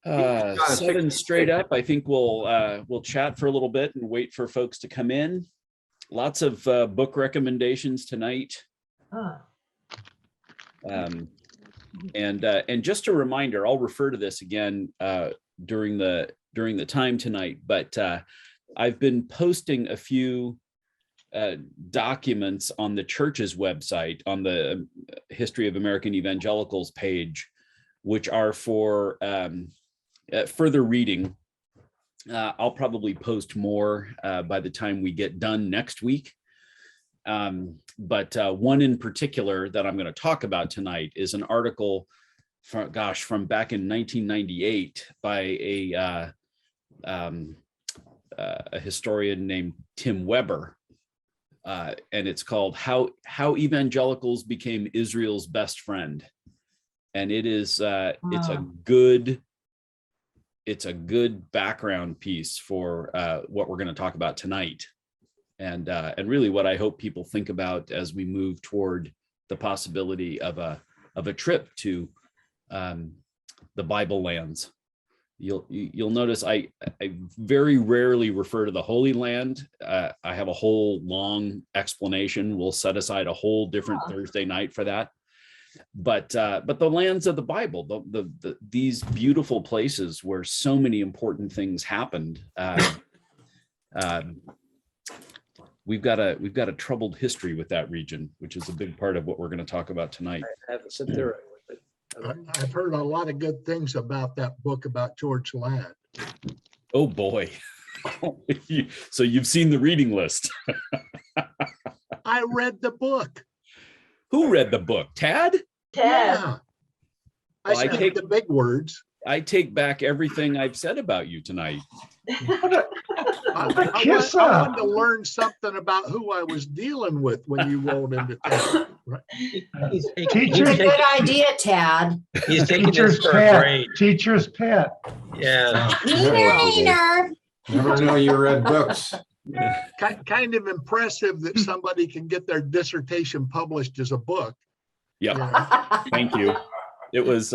Seven straight up. I think we'll chat for a little bit and wait for folks to come in. Lots of book recommendations tonight. And just a reminder, I'll refer to this again during the time tonight, but I've been posting a few documents on the church's website on the History of American Evangelicals page, which are for further reading. I'll probably post more by the time we get done next week. But one in particular that I'm going to talk about tonight is an article from back in 1998 by a historian named Tim Weber. And it's called How Evangelicals Became Israel's Best Friend. And it is it's a good background piece for what we're going to talk about tonight, and really what I hope people think about as we move toward the possibility of a trip to the Bible lands. You'll notice I very rarely refer to the Holy Land. I have a whole long explanation. We'll set aside a whole different Thursday night for that. But the lands of the Bible, these beautiful places where so many important things happened. We've got a troubled history with that region, which is a big part of what we're going to talk about tonight. I haven't sit there with it. I've heard a lot of good things about that book about George Ladd. Oh boy. So you've seen the reading list. I read the book. Who read the book? Tad? Yeah. I Well, speak the big words. I take back everything I've said about you tonight. I wanted to learn something about who I was dealing with when you rolled into town. Right? It's a good idea, Tad. He's taking this for a grade. Teacher's pet. Yeah. Neener. Never know you read books. Kind of impressive that somebody can get their dissertation published as a book. Yeah. Yeah. Thank you. It was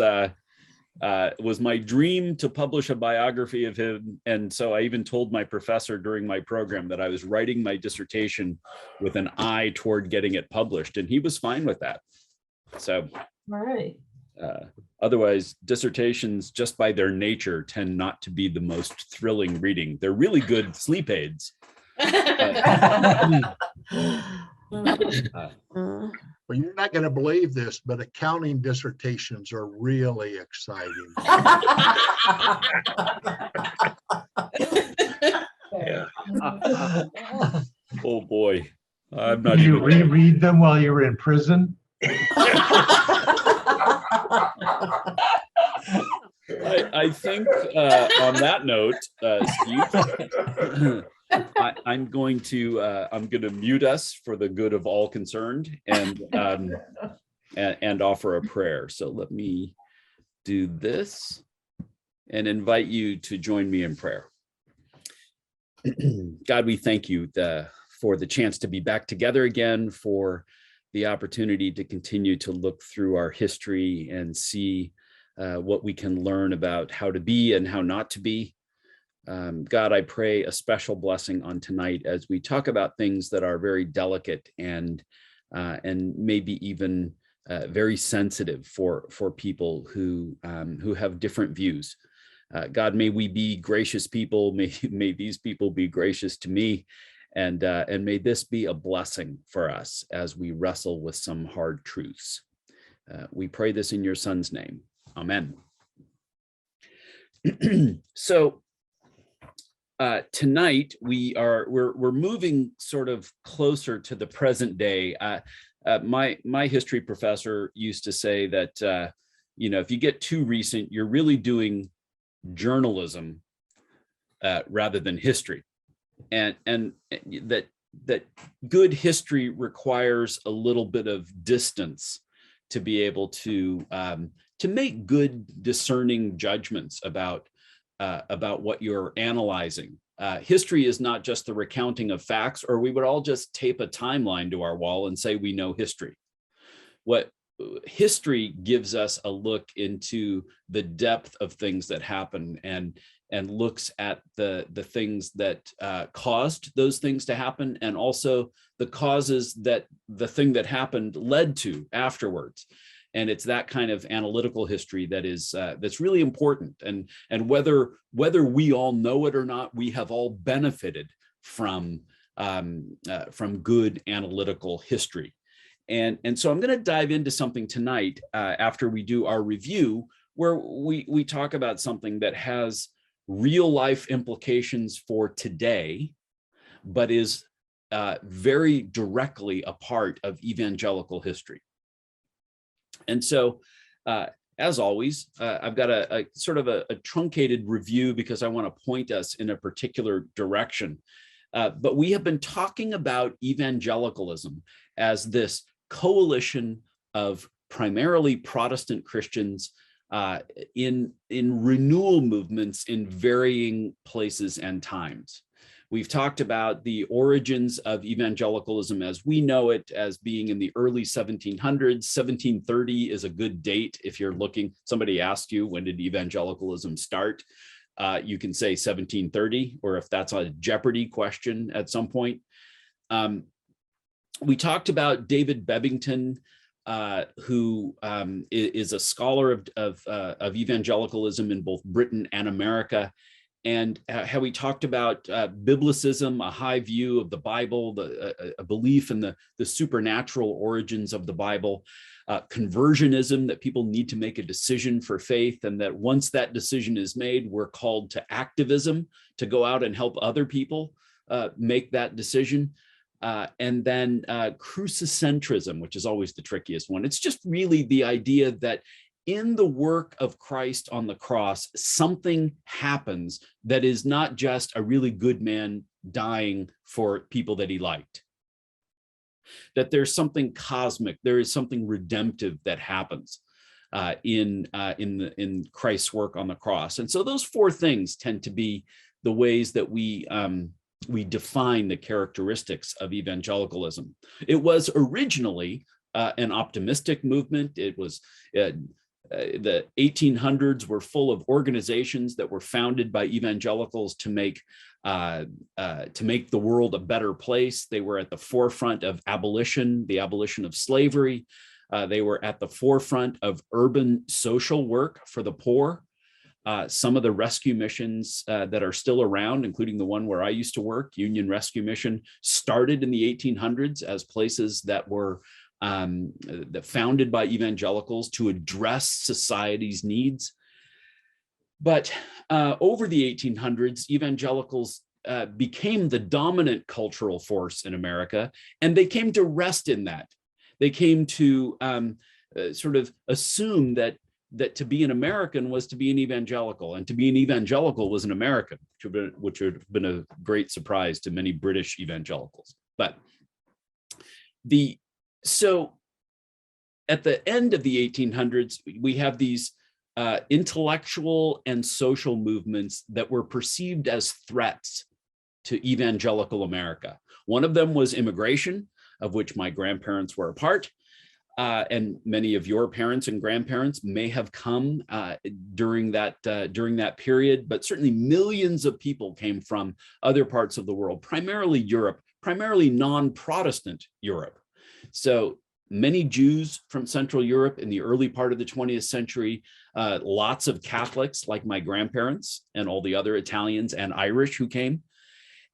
my dream to publish a biography of him. And so I even told my professor during my program that I was writing my dissertation with an eye toward getting it published. And he was fine with that. So, All right. Otherwise, dissertations, just by their nature, tend not to be the most thrilling reading. They're really good sleep aids. Well, you're not going to believe this, but accounting dissertations are really exciting. Yeah. Oh boy. I'm not Did you even reread them while you were in prison? I think on that note, Steve, I'm going to mute us for the good of all concerned and offer a prayer. So let me do this and invite you to join me in prayer. God, we thank you for the chance to be back together again, for the opportunity to continue to look through our history and see what we can learn about how to be and how not to be. God, I pray a special blessing on tonight as we talk about things that are very delicate and maybe even very sensitive for people who have different views. God, may we be gracious people. May these people be gracious to me, and may this be a blessing for us as we wrestle with some hard truths. We pray this in your Son's name. Amen. So tonight we're moving sort of closer to the present day. My history professor used to say that if you get too recent, you're really doing journalism rather than history, and that good history requires a little bit of distance to be able to make good discerning judgments about what you're analyzing. History is not just the recounting of facts, or we would all just tape a timeline to our wall and say we know history. What history gives us a look into the depth of things that happen, and looks at the things that caused those things to happen, and also the causes that the thing that happened led to afterwards. And it's that kind of analytical history that is that's really important. And whether we all know it or not, we have all benefited from good analytical history. And so I'm going to dive into something tonight after we do our review, where we talk about something that has real life implications for today, but is very directly a part of evangelical history. And so, as always, I've got a sort of a truncated review because I want to point us in a particular direction. But we have been talking about evangelicalism as this coalition of primarily Protestant Christians in renewal movements in varying places and times. We've talked about the origins of evangelicalism as we know it, as being in the early 1700s. 1730 is a good date if you're looking. Somebody asked you, when did evangelicalism start? You can say 1730, or if that's a Jeopardy question at some point. We talked about David Bebbington, who is a scholar of evangelicalism in both Britain and America, and how we talked about biblicism, a high view of the Bible, a belief in the supernatural origins of the Bible, conversionism, that people need to make a decision for faith, and that once that decision is made, we're called to activism, to go out and help other people make that decision. And then crucicentrism, which is always the trickiest one. It's just really the idea that in the work of Christ on the cross, something happens that is not just a really good man dying for people that he liked. That there's something cosmic, there is something redemptive that happens in Christ's work on the cross. And so those four things tend to be the ways that we define the characteristics of evangelicalism. It was originally an optimistic movement. It was the 1800s were full of organizations that were founded by evangelicals to make the world a better place. They were at the forefront of abolition, the abolition of slavery. They were at the forefront of urban social work for the poor. Some of the rescue missions that are still around, including the one where I used to work, Union Rescue Mission, started in the 1800s as places that were founded by evangelicals to address society's needs. But over the 1800s, evangelicals became the dominant cultural force in America, and they came to rest in that. They came to sort of assume that to be an American was to be an evangelical, and to be an evangelical was an American, which would have been a great surprise to many British evangelicals. But so at the end of the 1800s, we have these intellectual and social movements that were perceived as threats to evangelical America. One of them was immigration, of which my grandparents were a part. And many of your parents and grandparents may have come during that period, but certainly millions of people came from other parts of the world, primarily Europe, primarily non-Protestant Europe. So many Jews from Central Europe in the early part of the 20th century, lots of Catholics like my grandparents and all the other Italians and Irish who came.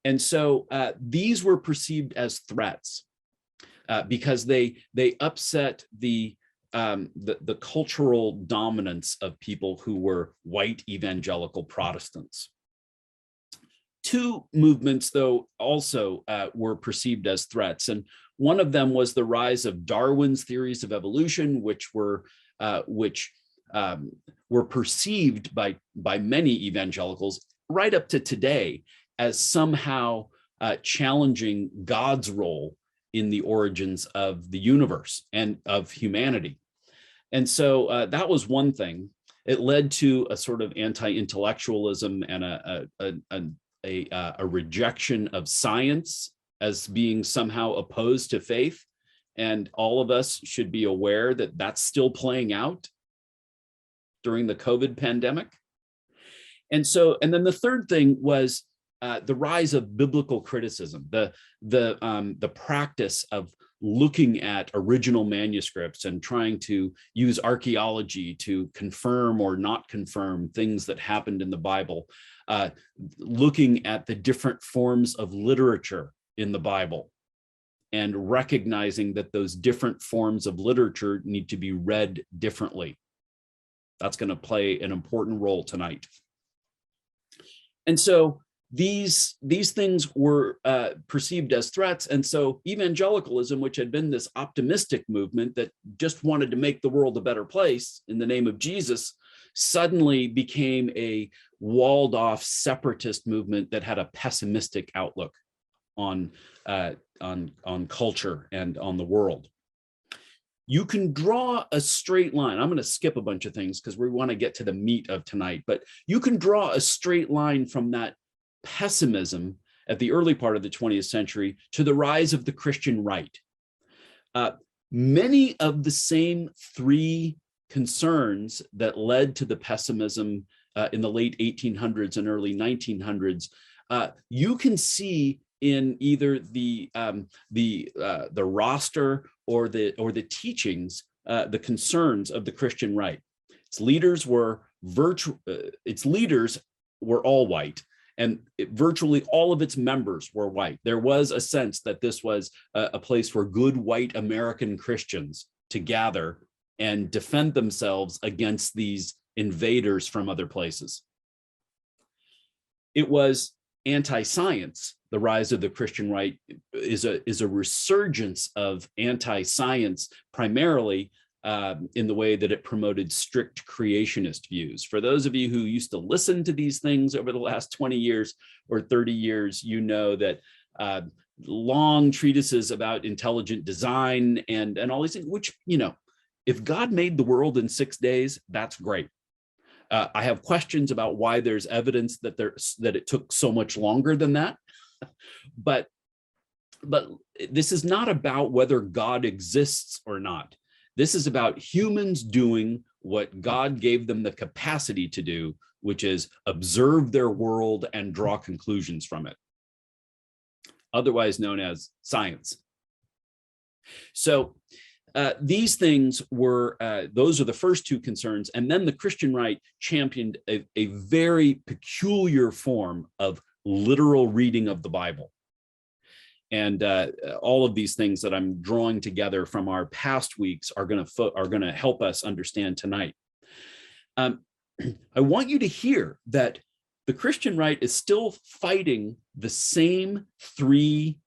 And so these were perceived as threats. Because they upset the cultural dominance of people who were white evangelical Protestants. Two movements, though, also were perceived as threats, and one of them was the rise of Darwin's theories of evolution, which were perceived by many evangelicals right up to today as somehow challenging God's role in the origins of the universe and of humanity. And so that was one thing. It led to a sort of anti-intellectualism and a rejection of science as being somehow opposed to faith. And all of us should be aware that that's still playing out during the COVID pandemic. And then the third thing was the rise of biblical criticism, the practice of looking at original manuscripts and trying to use archaeology to confirm or not confirm things that happened in the Bible, looking at the different forms of literature in the Bible and recognizing that those different forms of literature need to be read differently. That's going to play an important role tonight. And so these things were perceived as threats. And so evangelicalism, which had been this optimistic movement that just wanted to make the world a better place in the name of Jesus, suddenly became a walled off separatist movement that had a pessimistic outlook on culture and on the world. You can draw a straight line. I'm going to skip a bunch of things because we want to get to the meat of tonight, but you can draw a straight line from that pessimism at the early part of the 20th century to the rise of the Christian right. Many of the same three concerns that led to the pessimism in the late 1800s and early 1900s, you can see in either the roster or the teachings, the concerns of the Christian right. Its leaders were all white, and virtually all of its members were white. There was a sense that this was a place for good white American Christians to gather and defend themselves against these invaders from other places. It was anti-science. The rise of the Christian right is a resurgence of anti-science, primarily in the way that it promoted strict creationist views. For those of you who used to listen to these things over the last 20 years or 30 years, you know that long treatises about intelligent design and all these things, which, if God made the world in 6 days, that's great. I have questions about why there's evidence that it took so much longer than that. But this is not about whether God exists or not. This is about humans doing what God gave them the capacity to do, which is observe their world and draw conclusions from it, otherwise known as science. So these things were, those are the first two concerns. And then the Christian right championed a very peculiar form of literal reading of the Bible. And all of these things that I'm drawing together from our past weeks are going to help us understand tonight. I want you to hear that the Christian right is still fighting the same three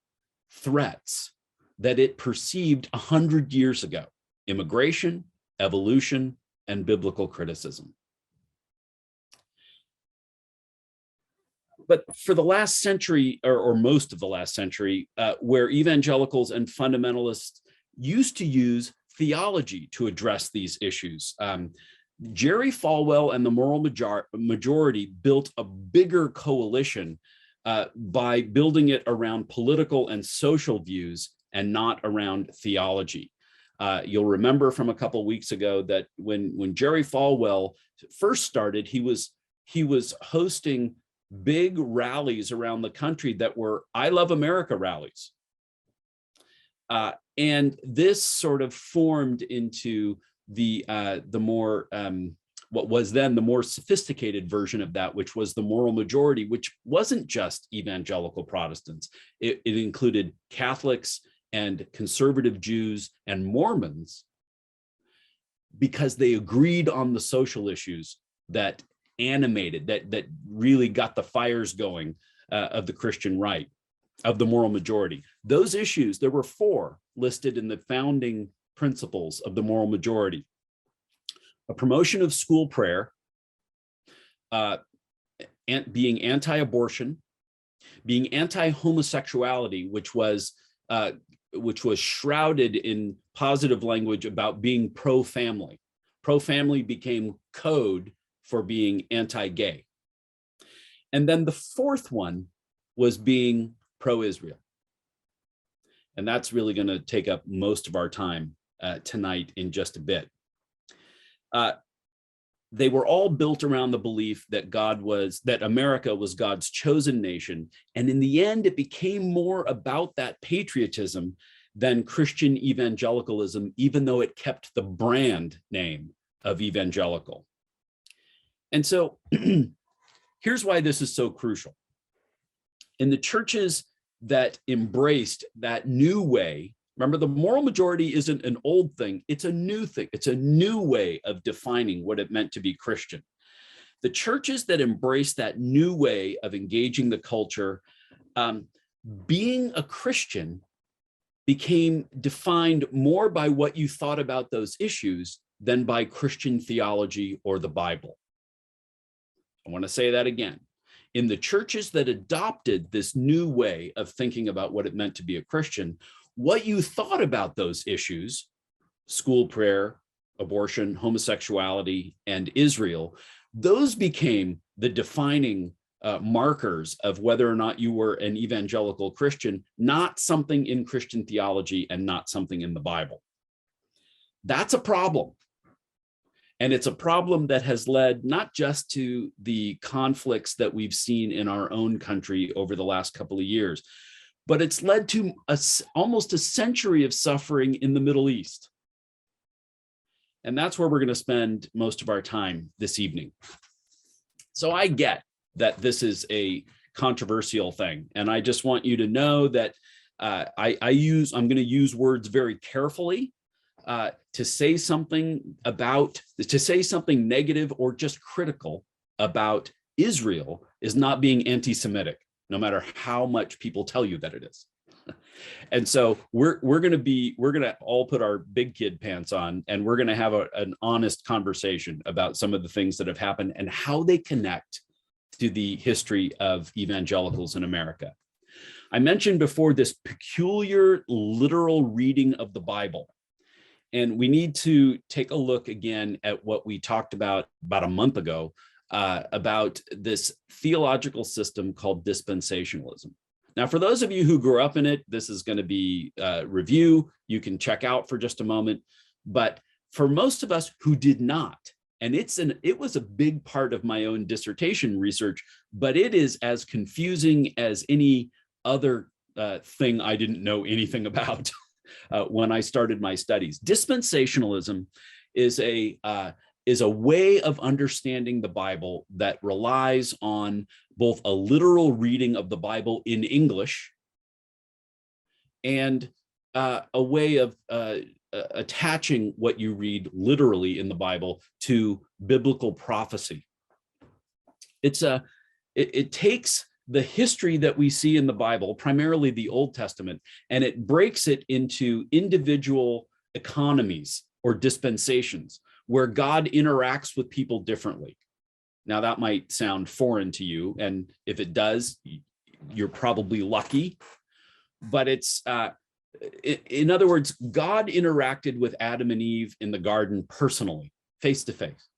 threats that it perceived 100 years ago: immigration, evolution, and biblical criticism. But for the last century, or most of the last century, where evangelicals and fundamentalists used to use theology to address these issues, Jerry Falwell and the Moral Majority built a bigger coalition by building it around political and social views and not around theology. You'll remember from a couple of weeks ago that when Jerry Falwell first started, he was hosting big rallies around the country that were I Love America rallies. And this sort of formed into the more, what was then the more sophisticated version of that, which was the Moral Majority, which wasn't just evangelical Protestants. It included Catholics and conservative Jews and Mormons, because they agreed on the social issues that animated, that really got the fires going of the Christian right, of the Moral Majority. Those issues, there were 4 listed in the founding principles of the Moral Majority: a promotion of school prayer, being anti-abortion, being anti-homosexuality, which was shrouded in positive language about being pro-family. Pro-family became code for being anti-gay. And then the 4th one was being pro-Israel. And that's really going to take up most of our time tonight in just a bit. They were all built around the belief that that America was God's chosen nation. And in the end, it became more about that patriotism than Christian evangelicalism, even though it kept the brand name of evangelical. And so here's why this is so crucial. In the churches that embraced that new way, remember, the moral majority isn't an old thing, it's a new thing. It's a new way of defining what it meant to be Christian. The churches that embraced that new way of engaging the culture, being a Christian became defined more by what you thought about those issues than by Christian theology or the Bible. I want to say that again. In the churches that adopted this new way of thinking about what it meant to be a Christian, what you thought about those issues, school prayer, abortion, homosexuality, and Israel, those became the defining markers of whether or not you were an evangelical Christian, not something in Christian theology and not something in the Bible. That's a problem. And it's a problem that has led not just to the conflicts that we've seen in our own country over the last couple of years, but it's led to almost a century of suffering in the Middle East. And that's where we're going to spend most of our time this evening. So I get that this is a controversial thing. And I just want you to know that I'm going to use words very carefully. To say something negative or just critical about Israel is not being anti-Semitic, no matter how much people tell you that it is. And so we're going to all put our big kid pants on, and we're going to have an honest conversation about some of the things that have happened and how they connect to the history of evangelicals in America. I mentioned before this peculiar literal reading of the Bible. And we need to take a look again at what we talked about a month ago about this theological system called dispensationalism. Now, for those of you who grew up in it, this is going to be a review. You can check out for just a moment. But for most of us who did not, and it was a big part of my own dissertation research, but it is as confusing as any other thing I didn't know anything about. When I started my studies. Dispensationalism is a way of understanding the Bible that relies on both a literal reading of the Bible in English and a way of attaching what you read literally in the Bible to biblical prophecy. It takes the history that we see in the Bible, primarily the Old Testament, and it breaks it into individual economies or dispensations where God interacts with people differently. Now, that might sound foreign to you, and if it does, you're probably lucky, but in other words, God interacted with Adam and Eve in the garden personally, face to face.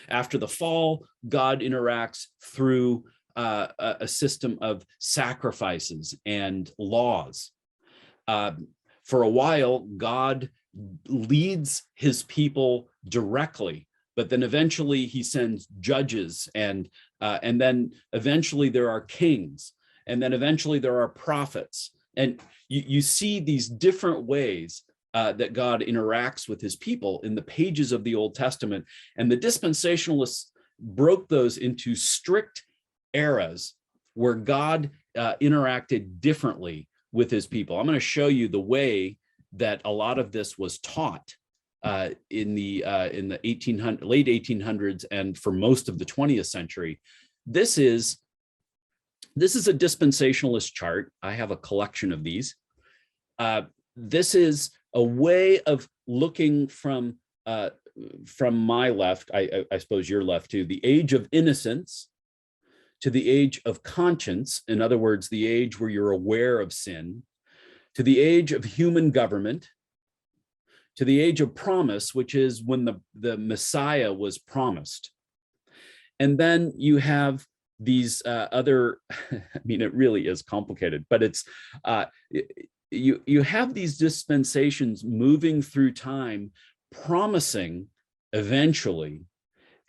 After the fall, God interacts through a system of sacrifices and laws. For a while, God leads his people directly, but then eventually he sends judges, and then eventually there are kings, and then eventually there are prophets. And you see these different ways that God interacts with his people in the pages of the Old Testament. And the dispensationalists broke those into strict eras where God interacted differently with his people. I'm going to show you the way that a lot of this was taught in the late 1800s and for most of the 20th century. This is a dispensationalist chart. I have a collection of these. This is a way of looking from my left, I suppose your left too, the age of innocence to the age of conscience, in other words, the age where you're aware of sin, to the age of human government, to the age of promise, which is when the Messiah was promised. And then you have these other, I mean, it really is complicated, but you have these dispensations moving through time, promising eventually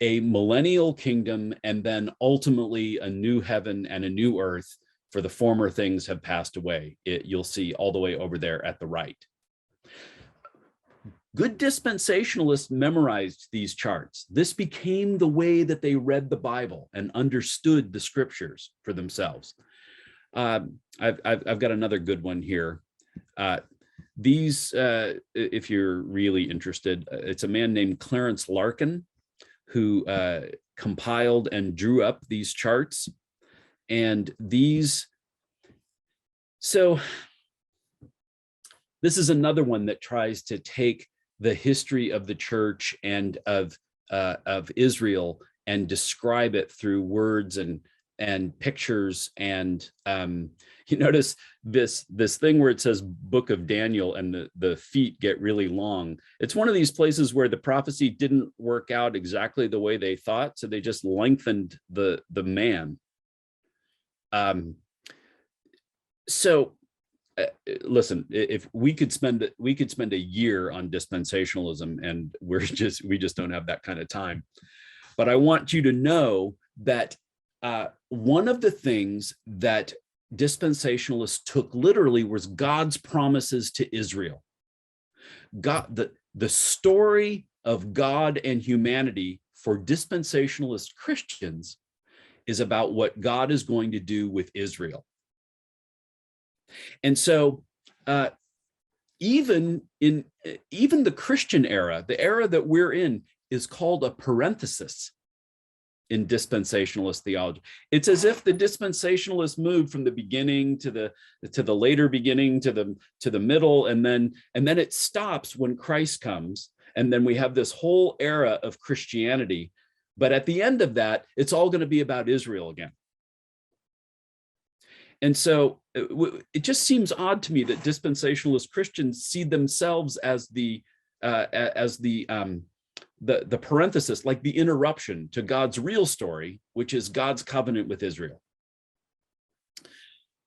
a millennial kingdom, and then ultimately a new heaven and a new earth, for the former things have passed away. You'll see all the way over there at the right. Good dispensationalists memorized these charts. This became the way that they read the Bible and understood the scriptures for themselves. I've got another good one here. These, if you're really interested, it's a man named Clarence Larkin who compiled and drew up these charts. And these, so this is another one that tries to take the history of the church and of Israel and describe it through words and pictures. And you notice this thing where it says Book of Daniel and the feet get really long. It's one of these places where the prophecy didn't work out exactly the way they thought, so they just lengthened the man. Listen, if we could spend a year on dispensationalism, and we just don't have that kind of time. But I want you to know that one of the things that dispensationalists took literally was God's promises to Israel. God, the story of God and humanity for dispensationalist Christians is about what God is going to do with Israel. And so even the Christian era, the era that we're in, is called a parenthesis in dispensationalist theology. It's as if the dispensationalists moved from the beginning to the later beginning to the middle, and then it stops when Christ comes, and then we have this whole era of Christianity. But at the end of that, it's all going to be about Israel again. And so it just seems odd to me that dispensationalist Christians see themselves as the parenthesis, like the interruption to God's real story, which is God's covenant with Israel.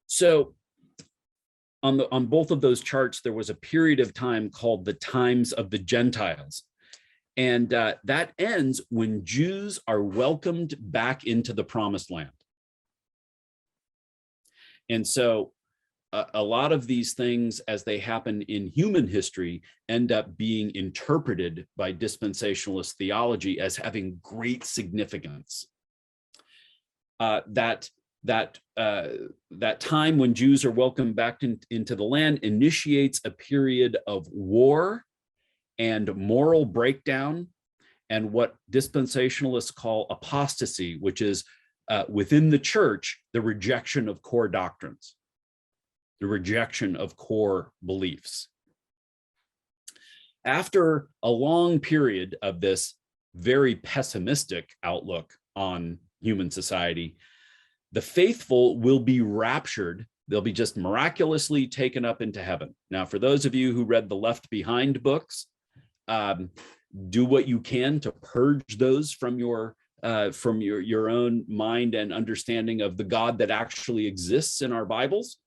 So on both of those charts, there was a period of time called the times of the Gentiles. And that ends when Jews are welcomed back into the promised land. And so a lot of these things, as they happen in human history, end up being interpreted by dispensationalist theology as having great significance. That time when Jews are welcomed back into the land initiates a period of war and moral breakdown, and what dispensationalists call apostasy, which is within the church, the rejection of core doctrines, the rejection of core beliefs. After a long period of this very pessimistic outlook on human society, the faithful will be raptured. They'll be just miraculously taken up into heaven. Now, for those of you who read the Left Behind books, do what you can to purge those from your own mind and understanding of the God that actually exists in our Bibles.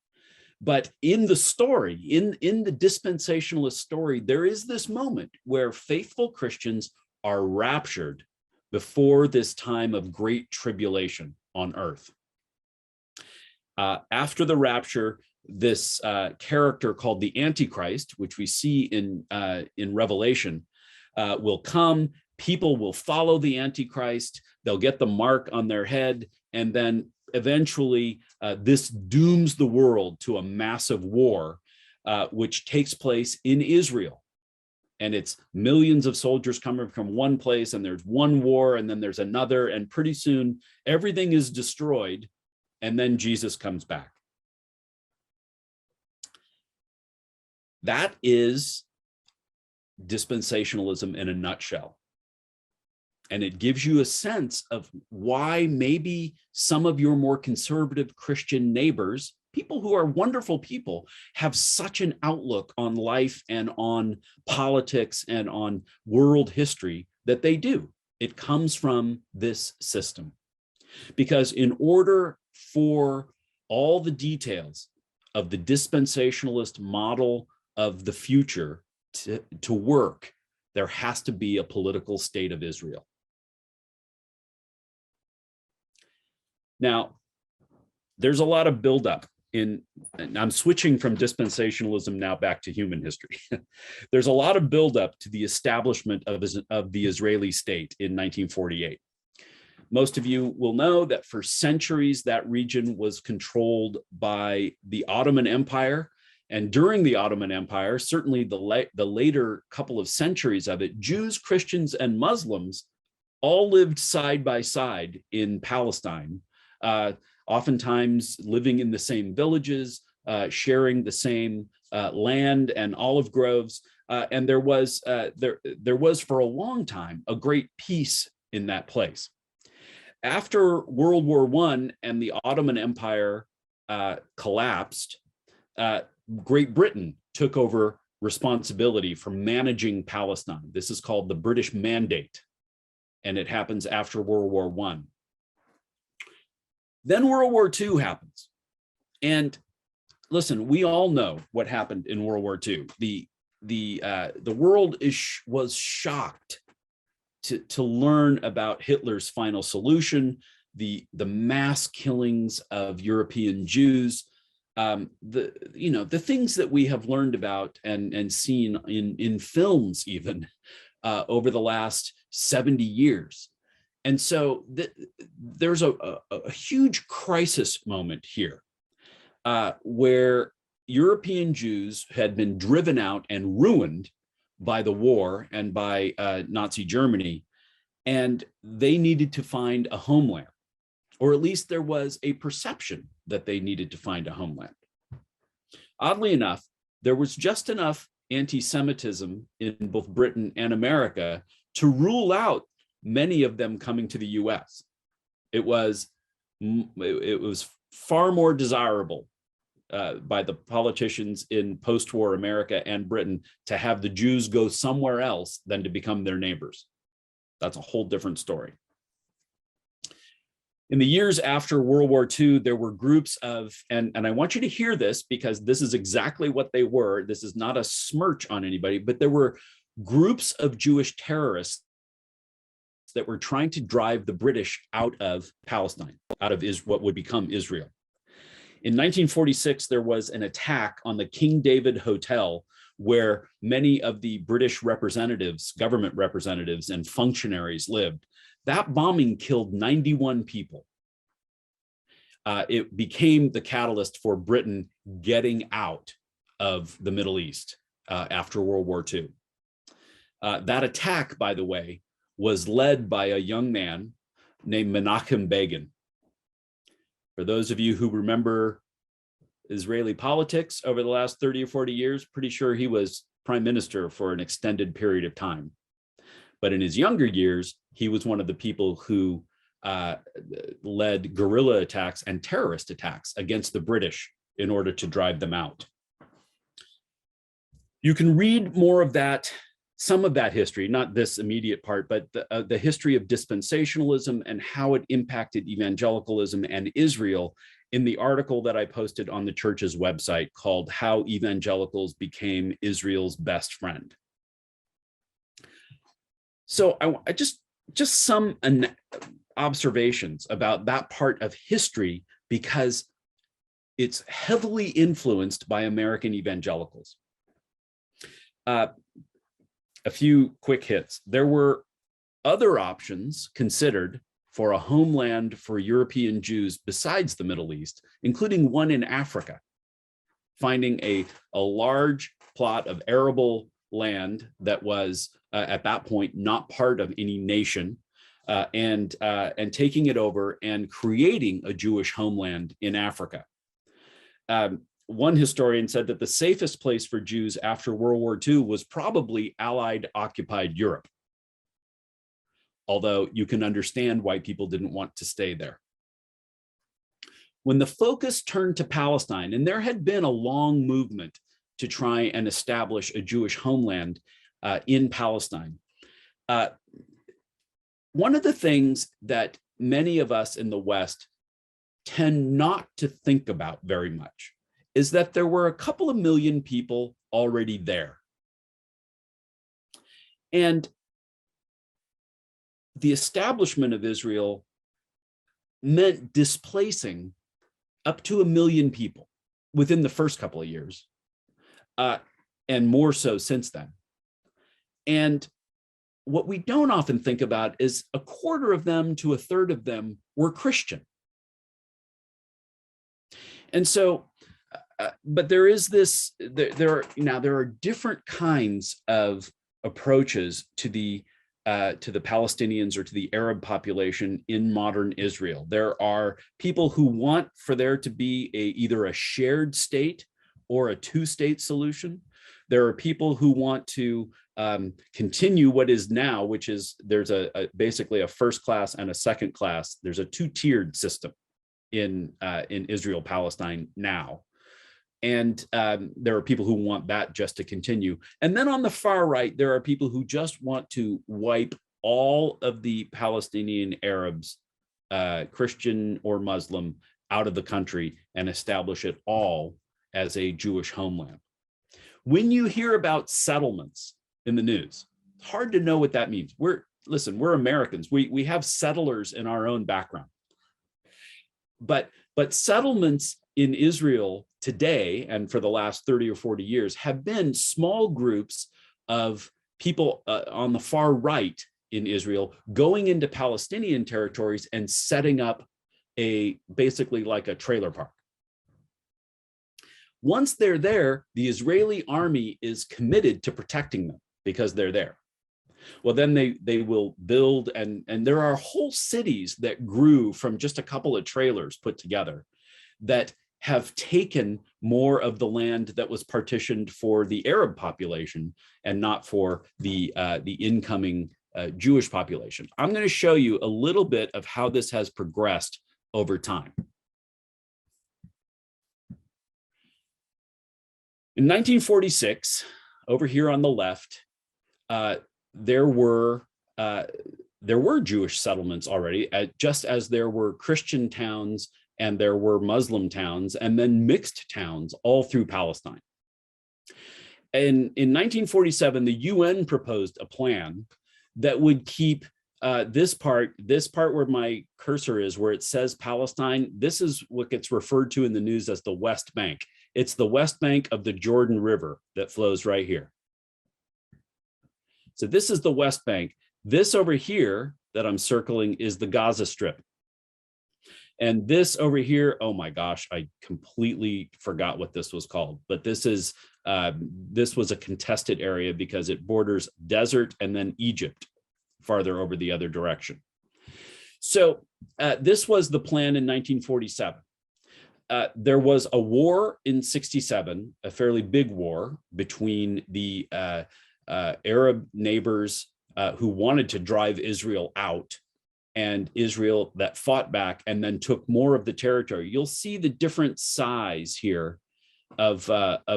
But in the story, in the dispensationalist story, there is this moment where faithful Christians are raptured before this time of great tribulation on earth. After the rapture, this character called the Antichrist, which we see in Revelation, will come. People will follow the Antichrist. They'll get the mark on their head, and then eventually this dooms the world to a massive war, which takes place in Israel. And it's millions of soldiers coming from one place, and there's one war, and then there's another, and pretty soon everything is destroyed, and then Jesus comes back. That is dispensationalism in a nutshell. And it gives you a sense of why maybe some of your more conservative Christian neighbors, people who are wonderful people, have such an outlook on life and on politics and on world history that they do. It comes from this system. Because in order for all the details of the dispensationalist model of the future to work, there has to be a political state of Israel. Now, there's a lot of buildup and I'm switching from dispensationalism now back to human history. There's a lot of buildup to the establishment of the Israeli state in 1948. Most of you will know that for centuries, that region was controlled by the Ottoman Empire. And during the Ottoman Empire, certainly the later couple of centuries of it, Jews, Christians, and Muslims all lived side by side in Palestine, oftentimes living in the same villages, sharing the same land and olive groves. And there was for a long time a great peace in that place. After World War I and the Ottoman Empire collapsed, Great Britain took over responsibility for managing Palestine. This is called the British Mandate, and it happens after World War I. Then World War II happens. And listen, we all know what happened in World War II. The world was shocked to learn about Hitler's final solution, the mass killings of European Jews, the things that we have learned about and seen in films even over the last 70 years. And so there's a huge crisis moment here where European Jews had been driven out and ruined by the war and by Nazi Germany, and they needed to find a homeland, or at least there was a perception that they needed to find a homeland. Oddly enough, there was just enough anti-Semitism in both Britain and America to rule out many of them coming to the US. It was far more desirable by the politicians in post-war America and Britain to have the Jews go somewhere else than to become their neighbors. That's a whole different story. In the years after World War II, there were groups of, and I want you to hear this because this is exactly what they were. This is not a smirch on anybody, but there were groups of Jewish terrorists that were trying to drive the British out of Palestine, out of what would become Israel. In 1946, there was an attack on the King David Hotel where many of the British representatives, government representatives, and functionaries lived. That bombing killed 91 people. It became the catalyst for Britain getting out of the Middle East after World War II. That attack, by the way, was led by a young man named Menachem Begin. For those of you who remember Israeli politics over the last 30 or 40 years, pretty sure he was prime minister for an extended period of time. But in his younger years, he was one of the people who led guerrilla attacks and terrorist attacks against the British in order to drive them out. You can read more of that, some of that history, not this immediate part, but the history of dispensationalism and how it impacted evangelicalism and Israel in the article that I posted on the church's website called How Evangelicals Became Israel's Best Friend. So I just some observations about that part of history because it's heavily influenced by American evangelicals. A few quick hits. There were other options considered for a homeland for European Jews besides the Middle East, including one in Africa, finding a large plot of arable land that was at that point not part of any nation, and taking it over and creating a Jewish homeland in Africa. One historian said that the safest place for Jews after World War II was probably Allied occupied Europe, although you can understand why people didn't want to stay there. When the focus turned to Palestine, and there had been a long movement to try and establish a Jewish homeland in Palestine, one of the things that many of us in the West tend not to think about very much is that there were a couple of million people already there. And the establishment of Israel meant displacing up to 1 million people within the first couple of years, and more so since then. And what we don't often think about is a quarter of them to a third of them were Christian. And so, but there is this, there are different kinds of approaches to the Palestinians or to the Arab population in modern Israel. There are people who want for there to be either a shared state or a two-state solution. There are people who want to continue what is now, which is there's basically a first class and a second class. There's a two-tiered system in Israel-Palestine now. And there are people who want that just to continue. And then on the far right, there are people who just want to wipe all of the Palestinian Arabs, Christian or Muslim, out of the country and establish it all as a Jewish homeland. When you hear about settlements in the news, it's hard to know what that means. We're Americans. We have settlers in our own background. But settlements in Israel today, and for the last 30 or 40 years, have been small groups of people on the far right in Israel going into Palestinian territories and setting up basically like a trailer park. Once they're there, the Israeli army is committed to protecting them because they're there. Well, then they will build, and there are whole cities that grew from just a couple of trailers put together that have taken more of the land that was partitioned for the Arab population and not for the incoming Jewish population. I'm going to show you a little bit of how this has progressed over time. In 1946, over here on the left, there were Jewish settlements already, just as there were Christian towns and there were Muslim towns, and then mixed towns all through Palestine. And in 1947, the UN proposed a plan that would keep this part where my cursor is, where it says Palestine. This is what gets referred to in the news as the West Bank. It's the West Bank of the Jordan River that flows right here. So this is the West Bank. This over here that I'm circling is the Gaza Strip. And this over here, oh my gosh, I completely forgot what this was called, but this was a contested area because it borders desert and then Egypt farther over the other direction. So this was the plan in 1947. There was a war in 67, a fairly big war between the Arab neighbors who wanted to drive Israel out, and Israel that fought back and then took more of the territory. You'll see the different size here of the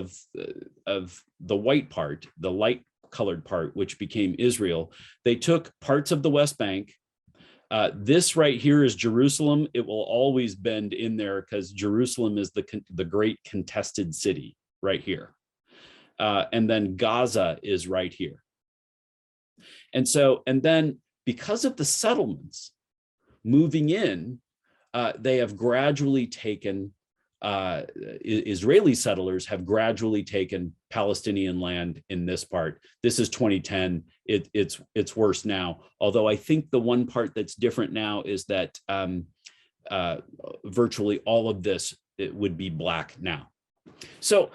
white part, the light colored part, which became Israel. They took parts of the West Bank. This right here is Jerusalem. It will always bend in there because Jerusalem is the great contested city right here. And then Gaza is right here. And then because of the settlements moving in, they have gradually taken, Israeli settlers have gradually taken Palestinian land in this part. This is 2010. It's worse now. Although I think the one part that's different now is that virtually all of this, it would be black now. So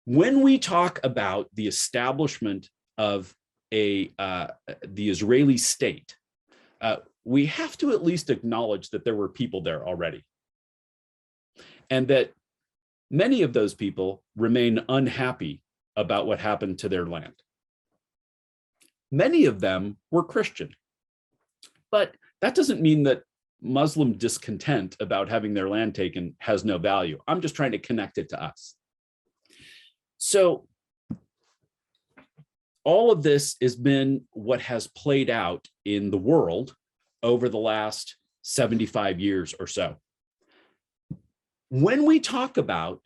when we talk about the establishment of the Israeli state, we have to at least acknowledge that there were people there already, and that many of those people remain unhappy about what happened to their land. Many of them were Christian, but that doesn't mean that Muslim discontent about having their land taken has no value. I'm just trying to connect it to us. So all of this has been what has played out in the world over the last 75 years or so. When we talk about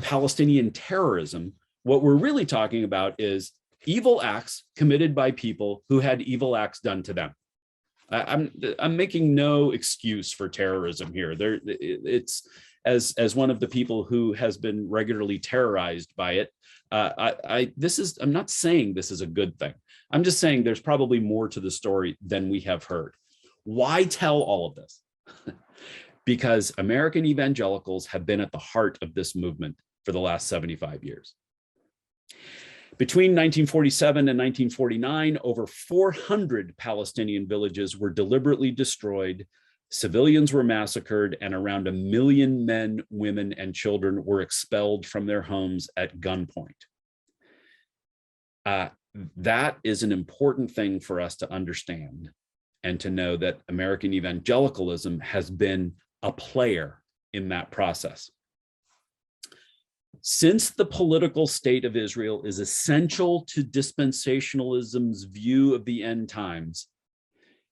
Palestinian terrorism, what we're really talking about is evil acts committed by people who had evil acts done to them. I'm making no excuse for terrorism here. It's as one of the people who has been regularly terrorized by it. I'm not saying this is a good thing. I'm just saying there's probably more to the story than we have heard. Why tell all of this? Because American evangelicals have been at the heart of this movement for the last 75 years. Between 1947 and 1949, over 400 Palestinian villages were deliberately destroyed, civilians were massacred, and around 1 million men, women, and children were expelled from their homes at gunpoint. That is an important thing for us to understand and to know that American evangelicalism has been a player in that process. Since the political state of Israel is essential to dispensationalism's view of the end times,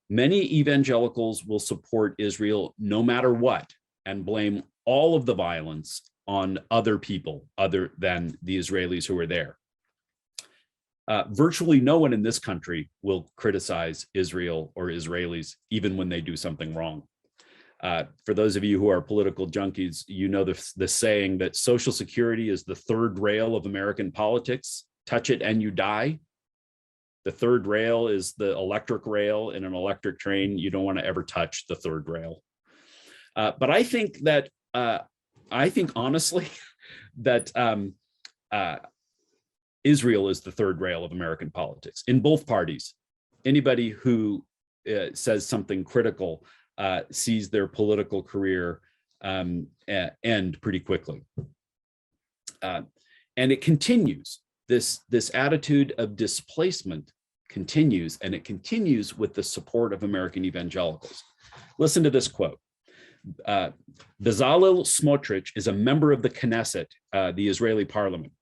many evangelicals will support Israel no matter what and blame all of the violence on other people other than the Israelis who are there. Virtually no one in this country will criticize Israel or Israelis, even when they do something wrong. For those of you who are political junkies, you know the saying that Social Security is the third rail of American politics. Touch it and you die. The third rail is the electric rail in an electric train. You don't want to ever touch the third rail. But I think honestly that Israel is the third rail of American politics in both parties. Anybody who says something critical sees their political career end pretty quickly. And it continues. This attitude of displacement continues, and it continues with the support of American evangelicals. Listen to this quote. Bezalel Smotrich is a member of the Knesset, the Israeli parliament.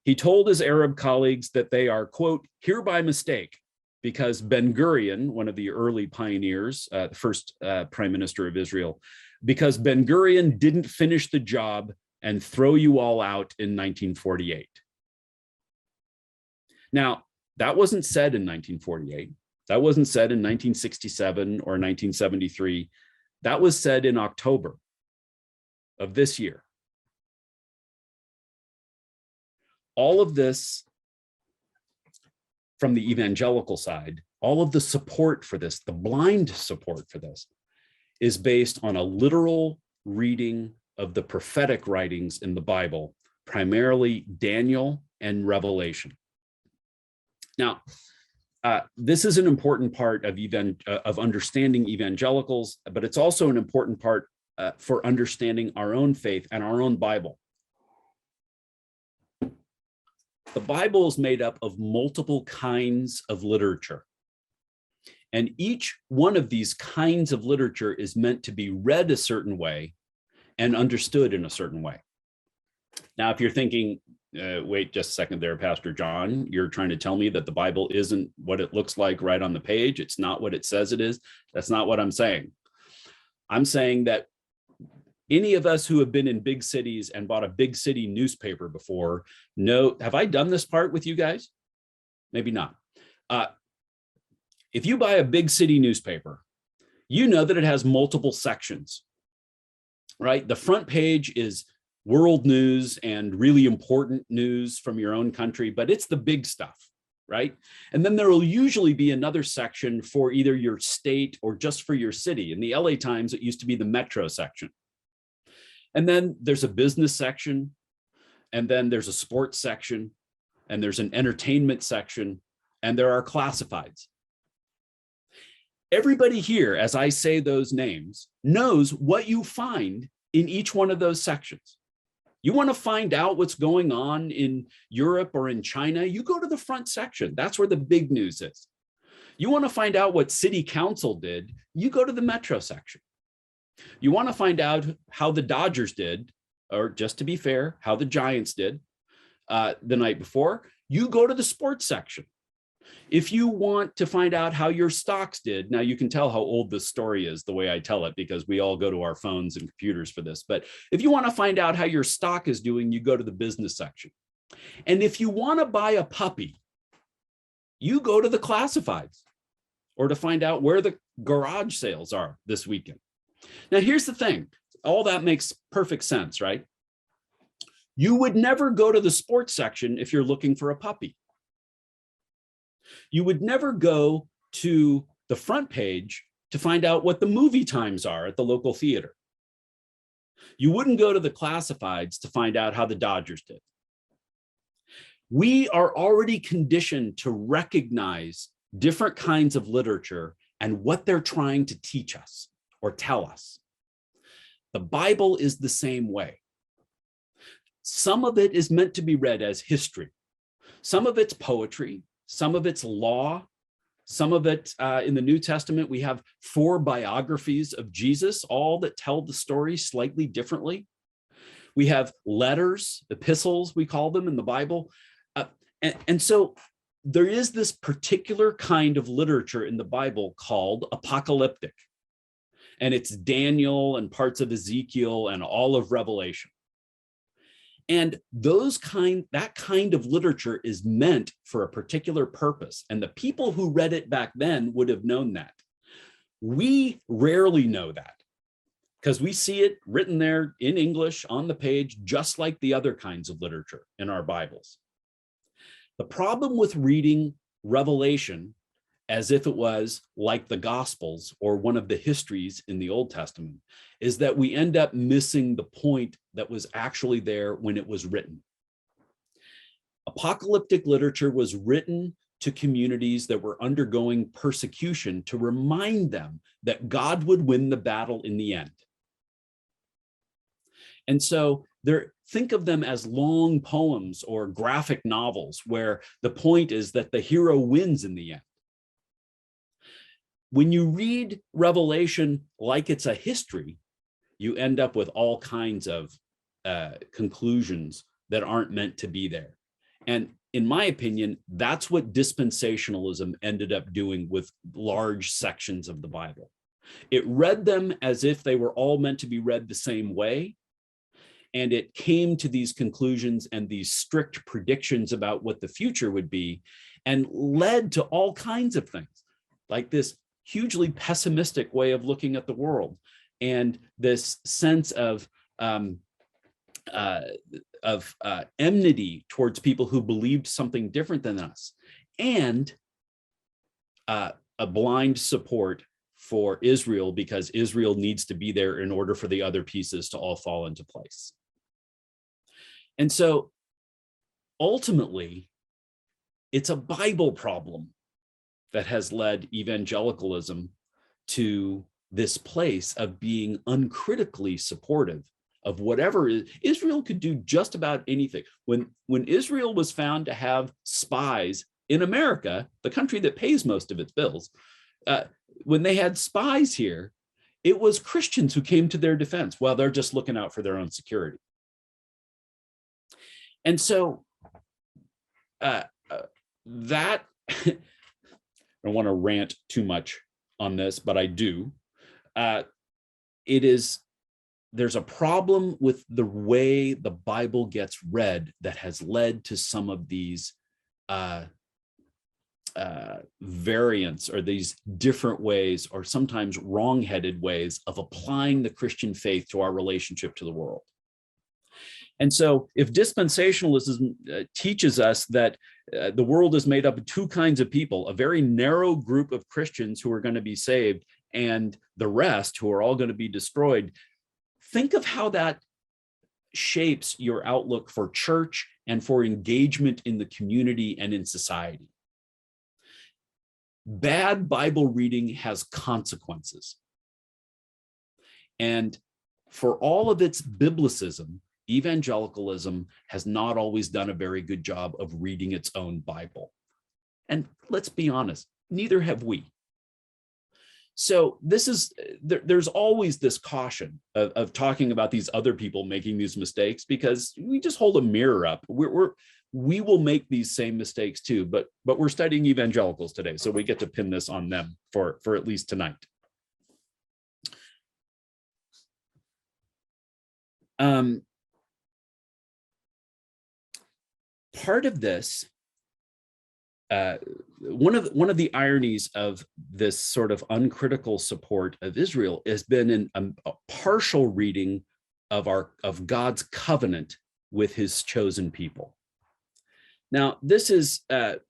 He told his Arab colleagues that they are, quote, here by mistake, because Ben-Gurion, one of the early pioneers, the first prime minister of Israel, because Ben-Gurion didn't finish the job and throw you all out in 1948. Now, that wasn't said in 1948. That wasn't said in 1967 or 1973. That was said in October of this year. All of this from the evangelical side, all of the support for this, the blind support for this, is based on a literal reading of the prophetic writings in the Bible, primarily Daniel and Revelation. Now, this is an important part of understanding evangelicals, but it's also an important part for understanding our own faith and our own Bible. The Bible is made up of multiple kinds of literature. And each one of these kinds of literature is meant to be read a certain way and understood in a certain way. Now, if you're thinking, wait just a second there, Pastor John, you're trying to tell me that the Bible isn't what it looks like right on the page. It's not what it says it is. That's not what I'm saying. I'm saying that any of us who have been in big cities and bought a big city newspaper before know, have I done this part with you guys? Maybe not. If you buy a big city newspaper, you know that it has multiple sections, right? The front page is world news and really important news from your own country, but it's the big stuff, right? And then there will usually be another section for either your state or just for your city. In the LA Times, it used to be the Metro section. And then there's a business section, and then there's a sports section, and there's an entertainment section, and there are classifieds. Everybody here, as I say those names, knows what you find in each one of those sections. You want to find out what's going on in Europe or in China, you go to the front section. That's where the big news is. You want to find out what city council did, you go to the Metro section. You want to find out how the Dodgers did, or just to be fair, how the Giants did the night before, you go to the sports section. If you want to find out how your stocks did, now you can tell how old this story is the way I tell it, because we all go to our phones and computers for this. But if you want to find out how your stock is doing, you go to the business section. And if you want to buy a puppy, you go to the classifieds, or to find out where the garage sales are this weekend. Now, here's the thing. All that makes perfect sense, right? You would never go to the sports section if you're looking for a puppy. You would never go to the front page to find out what the movie times are at the local theater. You wouldn't go to the classifieds to find out how the Dodgers did. We are already conditioned to recognize different kinds of literature and what they're trying to teach us or tell us. The Bible is the same way. Some of it is meant to be read as history. Some of it's poetry. Some of it's law. Some of it, in the New Testament, we have 4 biographies of Jesus, all that tell the story slightly differently. We have letters, epistles, we call them in the Bible. And so there is this particular kind of literature in the Bible called apocalyptic. And it's Daniel and parts of Ezekiel and all of Revelation. And that kind of literature is meant for a particular purpose. And the people who read it back then would have known that. We rarely know that because we see it written there in English on the page, just like the other kinds of literature in our Bibles. The problem with reading Revelation as if it was like the Gospels or one of the histories in the Old Testament is that we end up missing the point that was actually there when it was written. Apocalyptic literature was written to communities that were undergoing persecution to remind them that God would win the battle in the end. And so think of them as long poems or graphic novels where the point is that the hero wins in the end. When you read Revelation like it's a history, you end up with all kinds of conclusions that aren't meant to be there. And in my opinion, that's what dispensationalism ended up doing with large sections of the Bible. It read them as if they were all meant to be read the same way. And it came to these conclusions and these strict predictions about what the future would be, and led to all kinds of things, like this hugely pessimistic way of looking at the world, and this sense of enmity towards people who believed something different than us, and a blind support for Israel because Israel needs to be there in order for the other pieces to all fall into place. And so ultimately, it's a Bible problem that has led evangelicalism to this place of being uncritically supportive of whatever Israel could do just about anything. When Israel was found to have spies in America, the country that pays most of its bills, when they had spies here, it was Christians who came to their defense while they're just looking out for their own security. And so that I don't want to rant too much on this, but I do. There's a problem with the way the Bible gets read that has led to some of these variants, or these different ways, or sometimes wrong-headed ways of applying the Christian faith to our relationship to the world. And so if dispensationalism teaches us that the world is made up of 2 kinds of people, a very narrow group of Christians who are going to be saved and the rest who are all going to be destroyed, think of how that shapes your outlook for church and for engagement in the community and in society. Bad Bible reading has consequences. And for all of its biblicism, evangelicalism has not always done a very good job of reading its own Bible. And let's be honest, neither have we. So there's always this caution of talking about these other people making these mistakes, because we just hold a mirror up. we will make these same mistakes too, but we're studying evangelicals today, so we get to pin this on them for at least tonight. Part of this, one of the ironies of this sort of uncritical support of Israel has been a partial reading of God's covenant with his chosen people. Now, this is a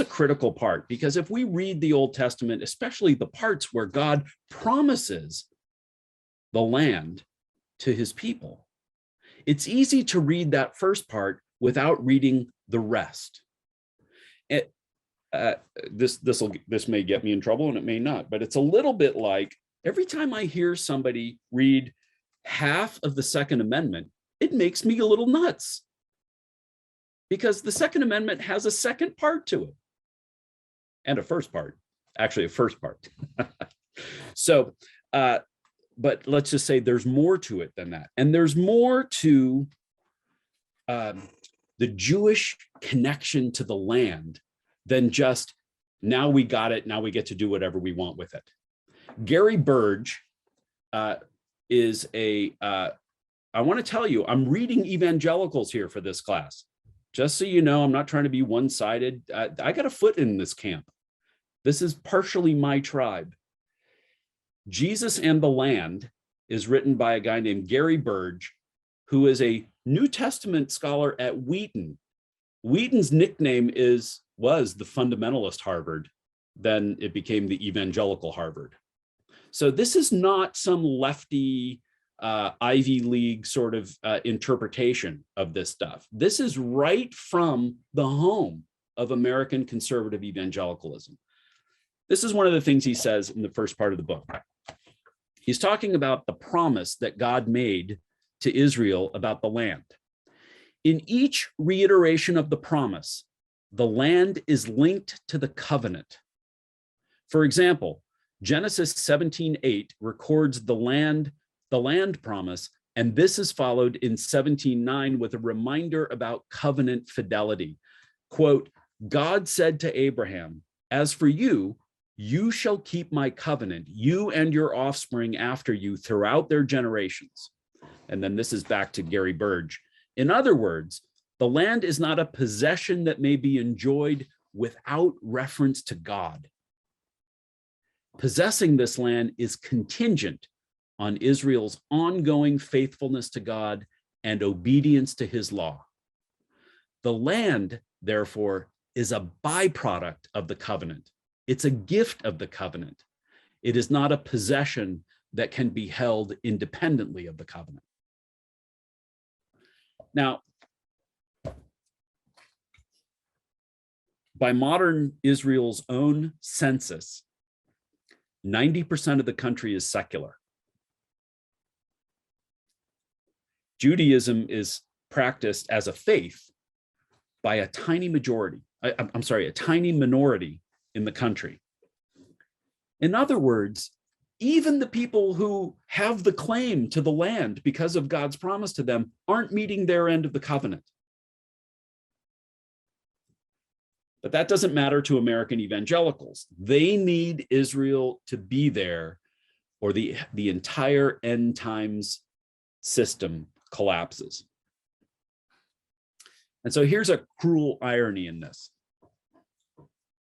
critical part, because if we read the Old Testament, especially the parts where God promises the land to his people, it's easy to read that first part without reading the rest. This may get me in trouble and it may not, but it's a little bit like every time I hear somebody read half of the Second Amendment, it makes me a little nuts, because the Second Amendment has a second part to it and a first part, actually a first part. So, but let's just say there's more to it than that. And there's more to the Jewish connection to the land than just, now we got it, now we get to do whatever we want with it. Gary Burge is I want to tell you, I'm reading Evangelicals here for this class. Just so you know, I'm not trying to be one-sided. I got a foot in this camp. This is partially my tribe. Jesus and the Land is written by a guy named Gary Burge, who is a New Testament scholar at Wheaton. Wheaton's nickname was the fundamentalist Harvard. Then it became the evangelical Harvard. So this is not some lefty Ivy League sort of interpretation of this stuff. This is right from the home of American conservative evangelicalism. This is one of the things he says in the first part of the book. He's talking about the promise that God made to Israel about the land. In each reiteration of the promise, the land is linked to the covenant. For example, Genesis 17:8 records the land promise, and this is followed in 17:9 with a reminder about covenant fidelity. Quote, God said to Abraham, as for you, you shall keep my covenant, you and your offspring after you throughout their generations. And then this is back to Gary Burge. In other words, the land is not a possession that may be enjoyed without reference to God. Possessing this land is contingent on Israel's ongoing faithfulness to God and obedience to his law. The land, therefore, is a byproduct of the covenant. It's a gift of the covenant. It is not a possession that can be held independently of the covenant. Now, by modern Israel's own census, 90% of the country is secular. Judaism is practiced as a faith by a tiny a tiny minority in the country. In other words, even the people who have the claim to the land because of God's promise to them aren't meeting their end of the covenant. But that doesn't matter to American evangelicals. They need Israel to be there, or the entire end times system collapses. And so here's a cruel irony in this.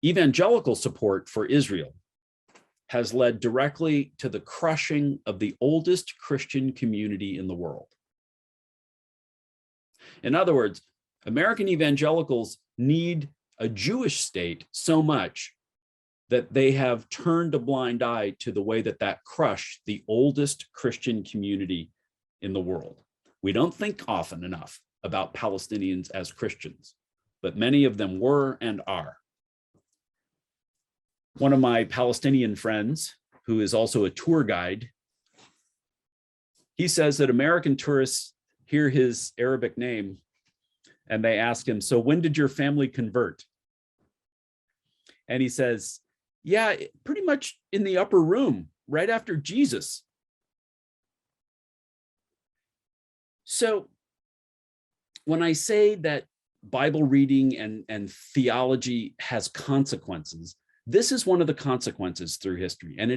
Evangelical support for Israel has led directly to the crushing of the oldest Christian community in the world. In other words, American evangelicals need a Jewish state so much that they have turned a blind eye to the way that crushed the oldest Christian community in the world. We don't think often enough about Palestinians as Christians, but many of them were and are. One of my Palestinian friends, who is also a tour guide, he says that American tourists hear his Arabic name and they ask him, so when did your family convert? And he says, yeah, pretty much in the upper room, right after Jesus. So when I say that Bible reading and theology has consequences. This is one of the consequences through history, and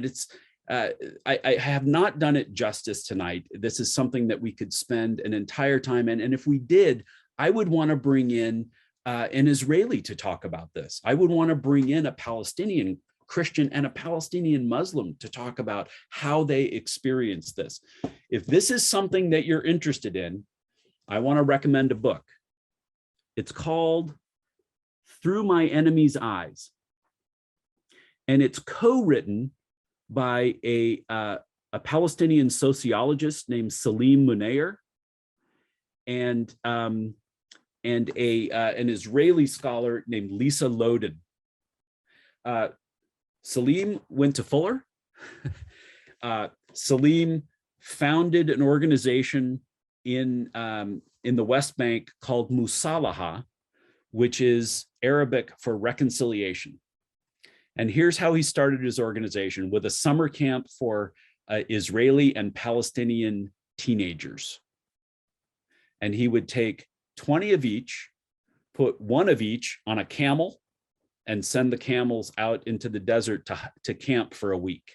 I have not done it justice tonight. This is something that we could spend an entire time in, and if we did, I would want to bring in an Israeli to talk about this. I would want to bring in a Palestinian Christian and a Palestinian Muslim to talk about how they experience this. If this is something that you're interested in, I want to recommend a book. It's called Through My Enemy's Eyes, and it's co-written by a Palestinian sociologist named Salim Munayer and an Israeli scholar named Lisa Loden. Salim went to Fuller. Salim founded an organization in the West Bank called Musalaha, which is Arabic for reconciliation. And here's how he started his organization: with a summer camp for Israeli and Palestinian teenagers. And he would take 20 of each, put one of each on a camel, and send the camels out into the desert to camp for a week.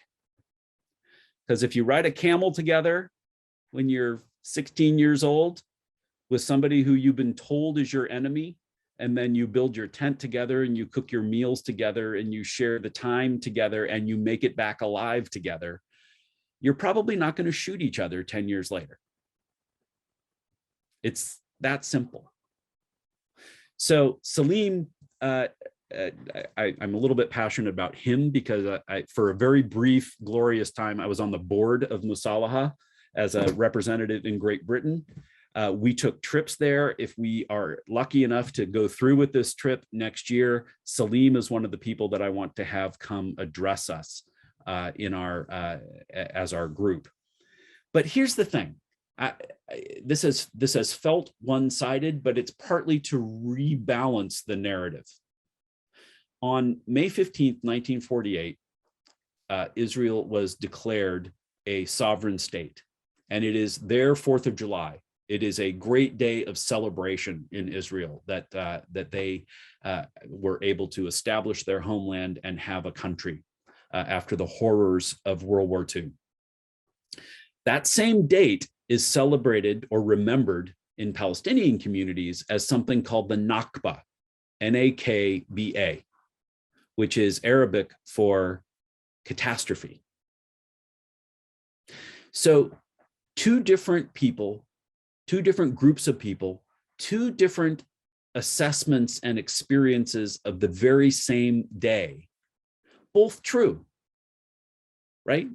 Because if you ride a camel together when you're 16 years old with somebody who you've been told is your enemy, and then you build your tent together and you cook your meals together and you share the time together and you make it back alive together, you're probably not going to shoot each other 10 years later. It's that simple. So Salim, I'm a little bit passionate about him because for a very brief, glorious time, I was on the board of Musalaha as a representative in Great Britain. We took trips there. If we are lucky enough to go through with this trip next year, Salim is one of the people that I want to have come address us as our group. But here's the thing. This has felt one-sided, but it's partly to rebalance the narrative. On May 15th, 1948, Israel was declared a sovereign state, and it is their 4th of July. It is a great day of celebration in Israel that they were able to establish their homeland and have a country after the horrors of World War II. That same date is celebrated or remembered in Palestinian communities as something called the Nakba, N-A-K-B-A, which is Arabic for catastrophe. So two different people, two different groups of people, two different assessments and experiences of the very same day, both true, right?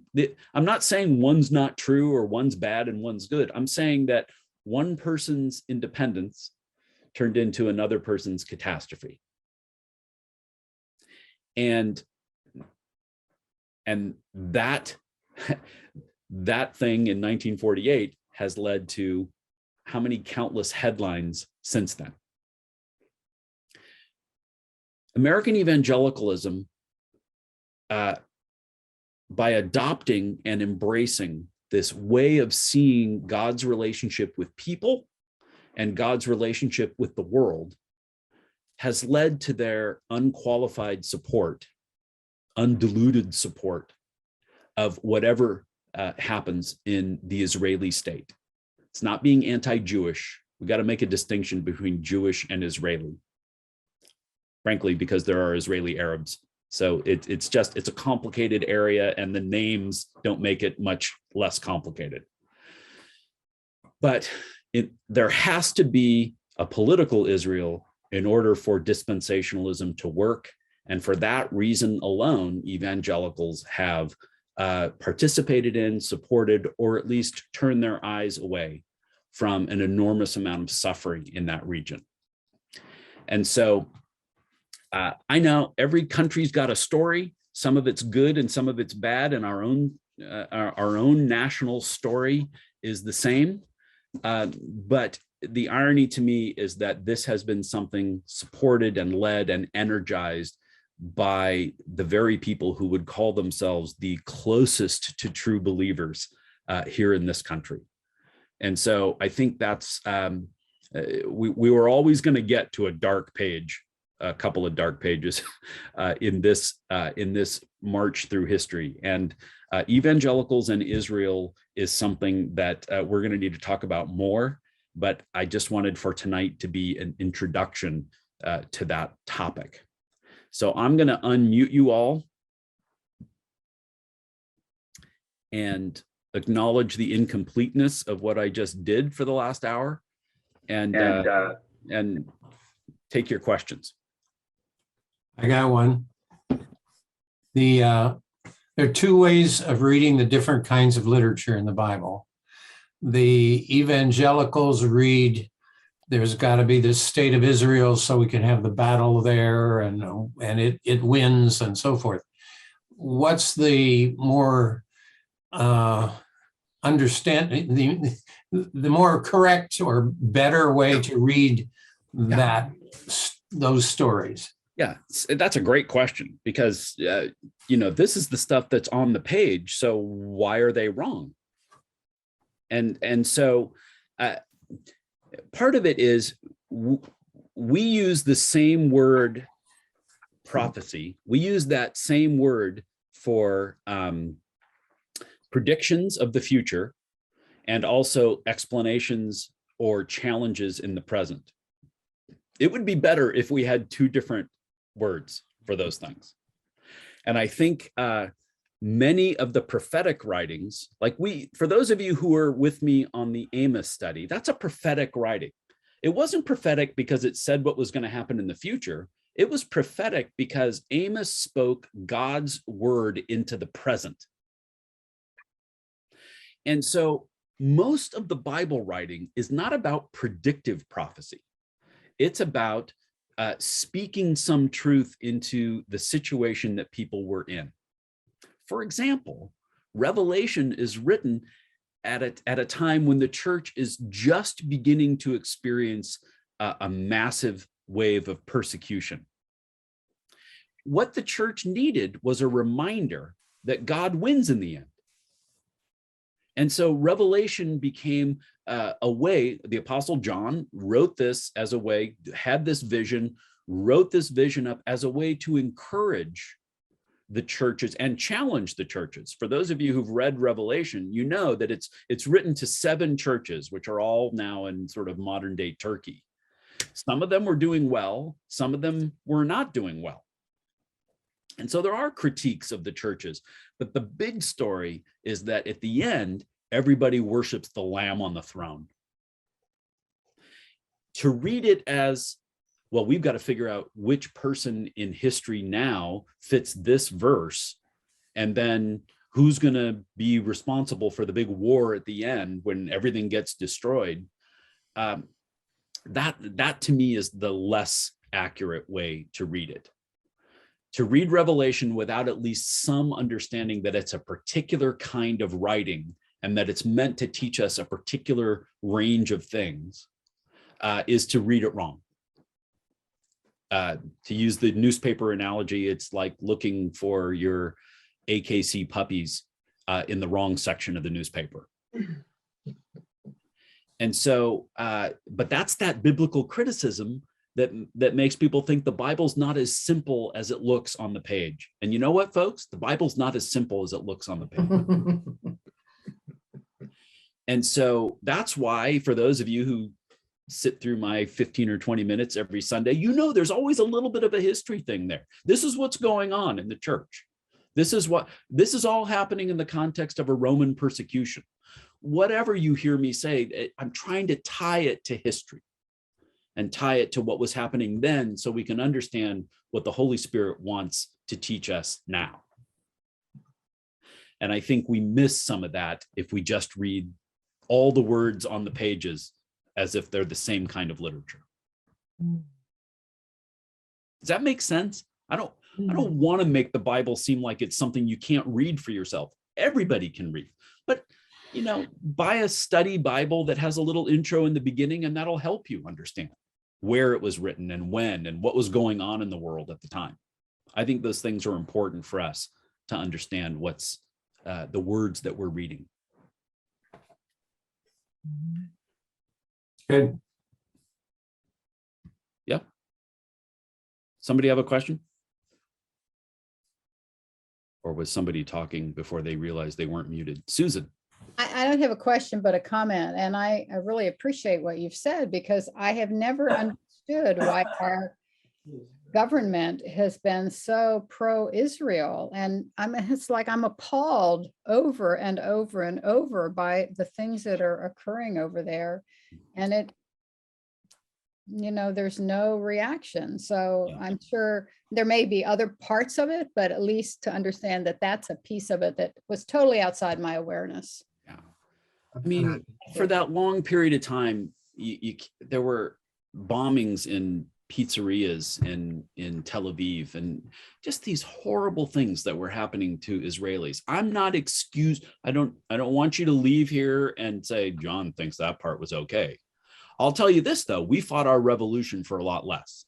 I'm not saying one's not true or one's bad and one's good. I'm saying that one person's independence turned into another person's catastrophe. And that thing in 1948 has led to how many countless headlines since then. American evangelicalism, by adopting and embracing this way of seeing God's relationship with people and God's relationship with the world, has led to their unqualified support, undiluted support of whatever happens in the Israeli state. It's not being anti-Jewish. We got to make a distinction between Jewish and Israeli, frankly, because there are Israeli Arabs. So it's a complicated area, and the names don't make it much less complicated. But there has to be a political Israel in order for dispensationalism to work. And for that reason alone, evangelicals have participated in, supported, or at least turned their eyes away from an enormous amount of suffering in that region. And so I know every country's got a story. Some of it's good and some of it's bad, and our own national story is the same. But the irony to me is that this has been something supported and led and energized by the very people who would call themselves the closest to true believers here in this country. And so I think that's we were always going to get to a dark page, a couple of dark pages in this march through history. And evangelicals and Israel is something that we're going to need to talk about more. But I just wanted for tonight to be an introduction to that topic. So I'm going to unmute you all and acknowledge the incompleteness of what I just did for the last hour, and take your questions. I got one. There are two ways of reading the different kinds of literature in the Bible. The evangelicals read, there's got to be this state of Israel so we can have the battle there and it wins and so forth. What's the more understand the more correct or better way to read those stories? Yeah, that's a great question, because this is the stuff that's on the page. So why are they wrong? And so part of it is we use the same word, prophecy. We use that same word for predictions of the future, and also explanations or challenges in the present. It would be better if we had two different words for those things. And I think many of the prophetic writings, for those of you who are with me on the Amos study, that's a prophetic writing. It wasn't prophetic because it said what was going to happen in the future. It was prophetic because Amos spoke God's word into the present. And so most of the Bible writing is not about predictive prophecy. It's about speaking some truth into the situation that people were in. For example, Revelation is written at a time when the church is just beginning to experience a massive wave of persecution. What the church needed was a reminder that God wins in the end. And so Revelation became a way, the Apostle John wrote this as a way, had this vision, wrote this vision up as a way to encourage the churches and challenge the churches. For those of you who've read Revelation, you know that it's written to 7 churches, which are all now in sort of modern day Turkey. Some of them were doing well, some of them were not doing well. And so there are critiques of the churches, but the big story is that at the end, everybody worships the Lamb on the throne. To read it as, well, we've got to figure out which person in history now fits this verse, and then who's going to be responsible for the big war at the end when everything gets destroyed. That to me is the less accurate way to read it. To read Revelation without at least some understanding that it's a particular kind of writing and that it's meant to teach us a particular range of things is to read it wrong. To use the newspaper analogy, it's like looking for your AKC puppies in the wrong section of the newspaper. And so, but that's that biblical criticism that makes people think the Bible's not as simple as it looks on the page. And you know what, folks? The Bible's not as simple as it looks on the page. And so that's why, for those of you who sit through my 15 or 20 minutes every Sunday, you know there's always a little bit of a history thing there. This is what's going on in the church. This is all happening in the context of a Roman persecution. Whatever you hear me say, I'm trying to tie it to history and tie it to what was happening then so we can understand what the Holy Spirit wants to teach us now. And I think we miss some of that if we just read all the words on the pages as if they're the same kind of literature. Does that make sense? I don't want to make the Bible seem like it's something you can't read for yourself. Everybody can read, but buy a study Bible that has a little intro in the beginning, and that'll help you understand where it was written and when and what was going on in the world at the time. I think those things are important for us to understand what's the words that we're reading. Good. Somebody have a question? Or was somebody talking before they realized they weren't muted? Susan. I don't have a question, but a comment. And I really appreciate what you've said, because I have never understood why our government has been so pro-Israel. And it's like I'm appalled over and over and over by the things that are occurring over there. And there's no reaction. So I'm sure there may be other parts of it, but at least to understand that that's a piece of it that was totally outside my awareness. Yeah. I mean, for that long period of time, there were bombings in pizzerias in Tel Aviv, and just these horrible things that were happening to Israelis. I'm not excused. I don't want you to leave here and say, John thinks that part was okay. I'll tell you this, though, we fought our revolution for a lot less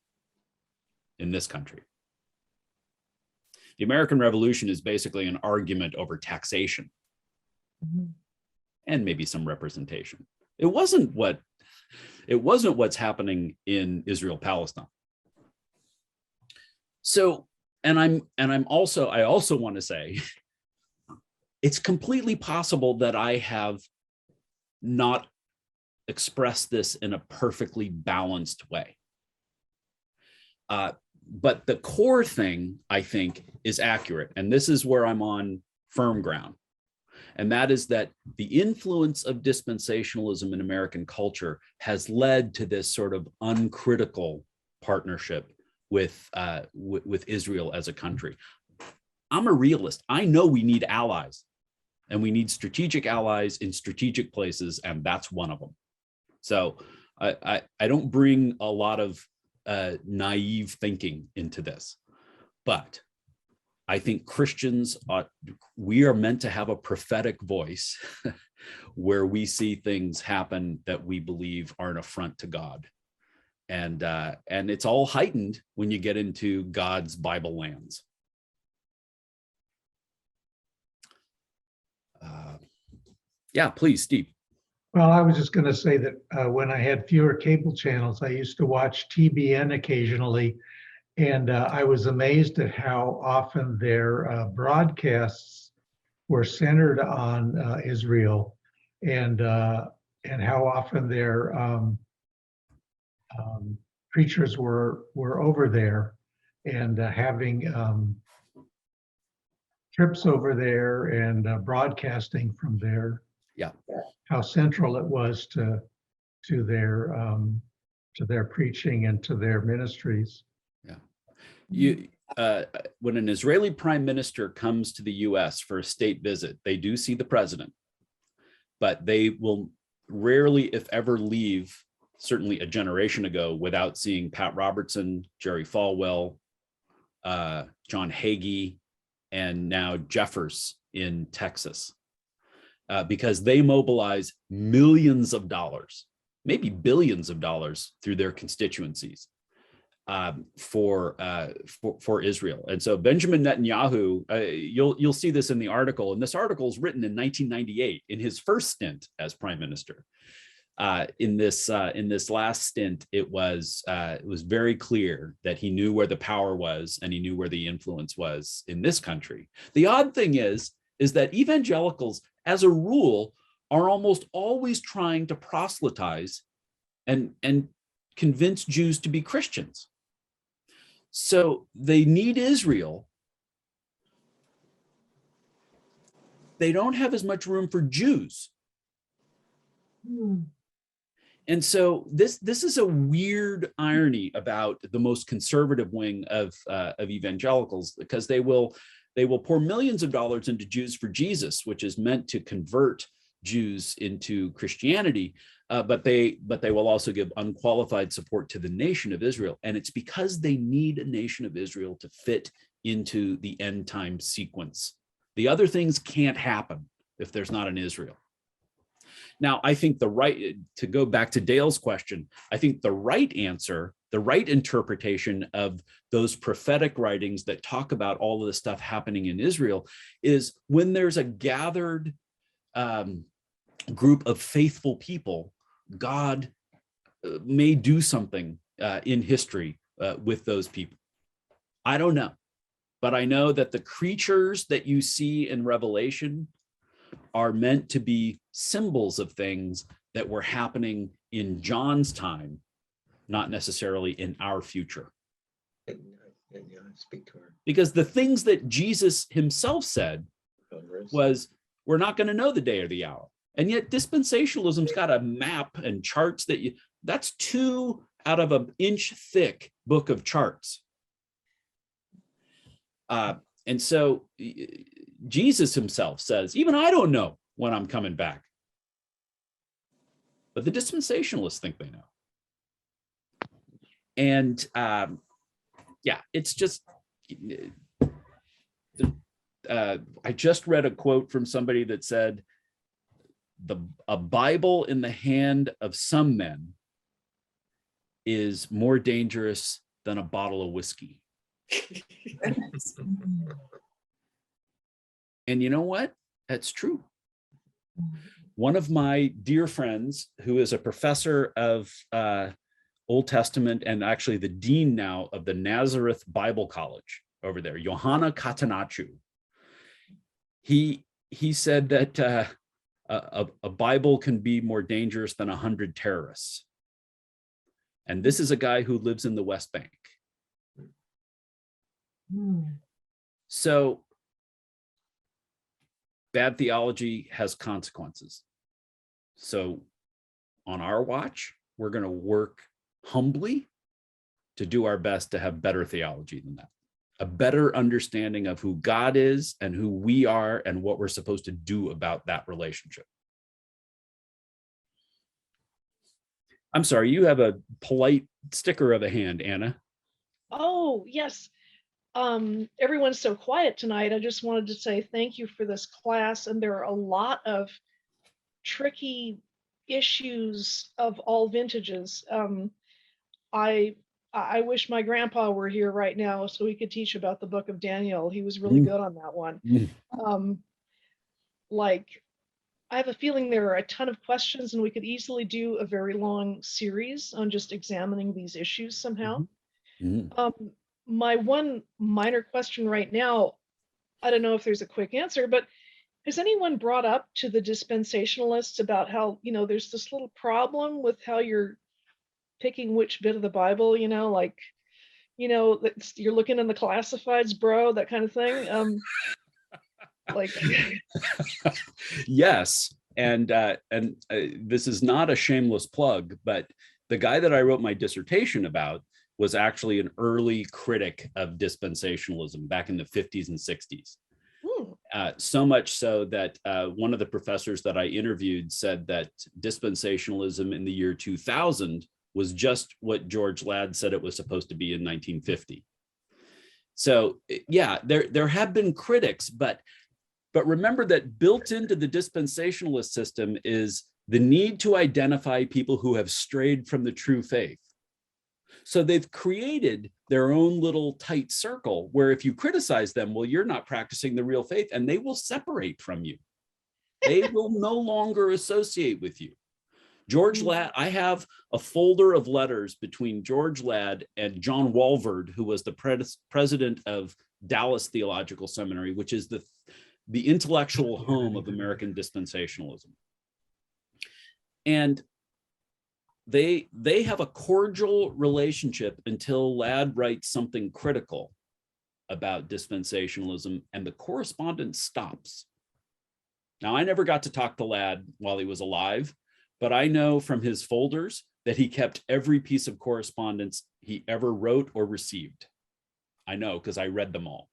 in this country. The American Revolution is basically an argument over taxation and maybe some representation. It wasn't what's happening in Israel, Palestine. So, I also want to say, it's completely possible that I have not expressed this in a perfectly balanced way. But the core thing, I think, is accurate. And this is where I'm on firm ground. And that is that the influence of dispensationalism in American culture has led to this sort of uncritical partnership with Israel as a country. I'm a realist. I know we need allies, and we need strategic allies in strategic places, and that's one of them. So I don't bring a lot of naive thinking into this, but I think Christians we are meant to have a prophetic voice where we see things happen that we believe are an affront to God, and it's all heightened when you get into God's Bible lands. Yeah, please, Steve. Well, I was just going to say that when I had fewer cable channels, I used to watch TBN occasionally, and I was amazed at how often their broadcasts were centered on Israel, and how often their preachers were over there and having trips over there and broadcasting from there. Yeah. How central it was to their preaching and to their ministries. Yeah. When an Israeli prime minister comes to the US for a state visit, they do see the president, but they will rarely, if ever, leave, certainly a generation ago, without seeing Pat Robertson, Jerry Falwell, John Hagee, and now Jeffers in Texas. Because they mobilize millions of dollars, maybe billions of dollars, through their constituencies for Israel. And so Benjamin Netanyahu, you'll see this in the article, and this article is written in 1998 in his first stint as prime minister. In this last stint, it was very clear that he knew where the power was, and he knew where the influence was in this country. The odd thing is that evangelicals, as a rule, are almost always trying to proselytize and convince Jews to be Christians. So they need Israel. They don't have as much room for Jews. And so this is a weird irony about the most conservative wing of evangelicals, because they will pour millions of dollars into Jews for Jesus, which is meant to convert Jews into Christianity, but they will also give unqualified support to the nation of Israel. And it's because they need a nation of Israel to fit into the end time sequence. The other things can't happen if there's not an Israel. Now, I think to go back to Dale's question, I think the right answer, the right interpretation of those prophetic writings that talk about all of the stuff happening in Israel is when there's a gathered group of faithful people, God may do something in history with those people. I don't know, but I know that the creatures that you see in Revelation are meant to be symbols of things that were happening in John's time, not necessarily in our future. Speak to her. Because the things that Jesus himself said was, we're not going to know the day or the hour. And yet dispensationalism's got a map and charts that's 2 out of an inch thick book of charts. And so Jesus himself says, even I don't know when I'm coming back. But the dispensationalists think they know. And yeah, it's just, I just read a quote from somebody that said, a Bible in the hand of some men is more dangerous than a bottle of whiskey. And you know what? That's true. One of my dear friends, who is a professor of Old Testament and actually the dean now of the Nazareth Bible College over there, Johanna Katanachu, he said that a Bible can be more dangerous than 100 terrorists. And this is a guy who lives in the West Bank. So bad theology has consequences. So on our watch, we're going to work humbly to do our best to have better theology than that, a better understanding of who God is and who we are and what we're supposed to do about that relationship. I'm sorry, you have a polite sticker of a hand, Anna. Oh, yes. Everyone's so quiet tonight. I just wanted to say thank you for this class. And there are a lot of tricky issues of all vintages. I wish my grandpa were here right now so he could teach about the book of Daniel. He was really good on that one. I have a feeling there are a ton of questions and we could easily do a very long series on just examining these issues somehow. My one minor question right now, I don't know if there's a quick answer, but has anyone brought up to the dispensationalists about how, there's this little problem with how you're picking which bit of the Bible, you're looking in the classifieds, bro, that kind of thing. Yes, and this is not a shameless plug, but the guy that I wrote my dissertation about was actually an early critic of dispensationalism back in the 50s and 60s. So much so that one of the professors that I interviewed said that dispensationalism in the year 2000 was just what George Ladd said it was supposed to be in 1950. So yeah, there have been critics, but remember that built into the dispensationalist system is the need to identify people who have strayed from the true faith. So they've created their own little tight circle where if you criticize them, well, you're not practicing the real faith, and they will separate from you. They will no longer associate with you. George Ladd, I have a folder of letters between George Ladd and John Walvoord, who was the president of Dallas Theological Seminary, which is the intellectual home of American dispensationalism. And they have a cordial relationship until Ladd writes something critical about dispensationalism, and the correspondence stops. Now, I never got to talk to Ladd while he was alive, but I know from his folders that he kept every piece of correspondence he ever wrote or received. I know because I read them all.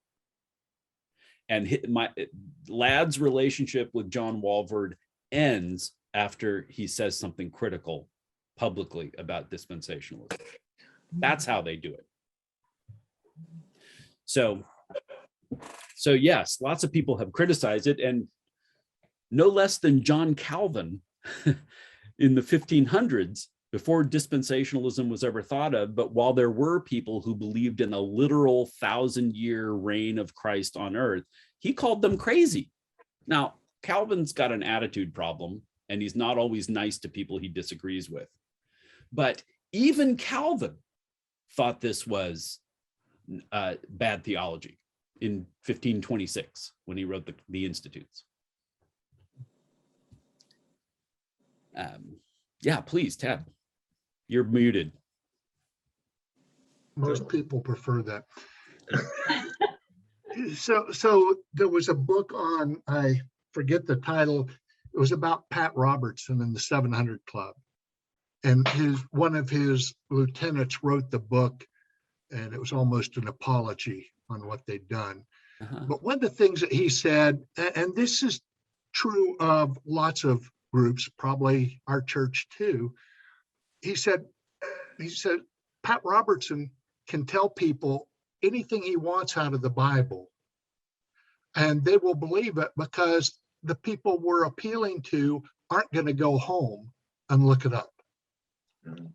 And Ladd's relationship with John Walvoord ends after he says something critical publicly about dispensationalism. That's how they do it. So yes, lots of people have criticized it, and no less than John Calvin in the 1500s, before dispensationalism was ever thought of, but while there were people who believed in a literal 1,000-year reign of Christ on earth, he called them crazy. Now, Calvin's got an attitude problem, and he's not always nice to people he disagrees with. But even Calvin thought this was bad theology in 1526 when he wrote the Institutes. Yeah, please, Ted, you're muted. Most people prefer that. So there was a book on, I forget the title. It was about Pat Robertson and the 700 Club. And one of his lieutenants wrote the book, and it was almost an apology on what they'd done. But one of the things that he said, and this is true of lots of groups, probably our church too, he said, Pat Robertson can tell people anything he wants out of the Bible, and they will believe it because the people we're appealing to aren't going to go home and look it up.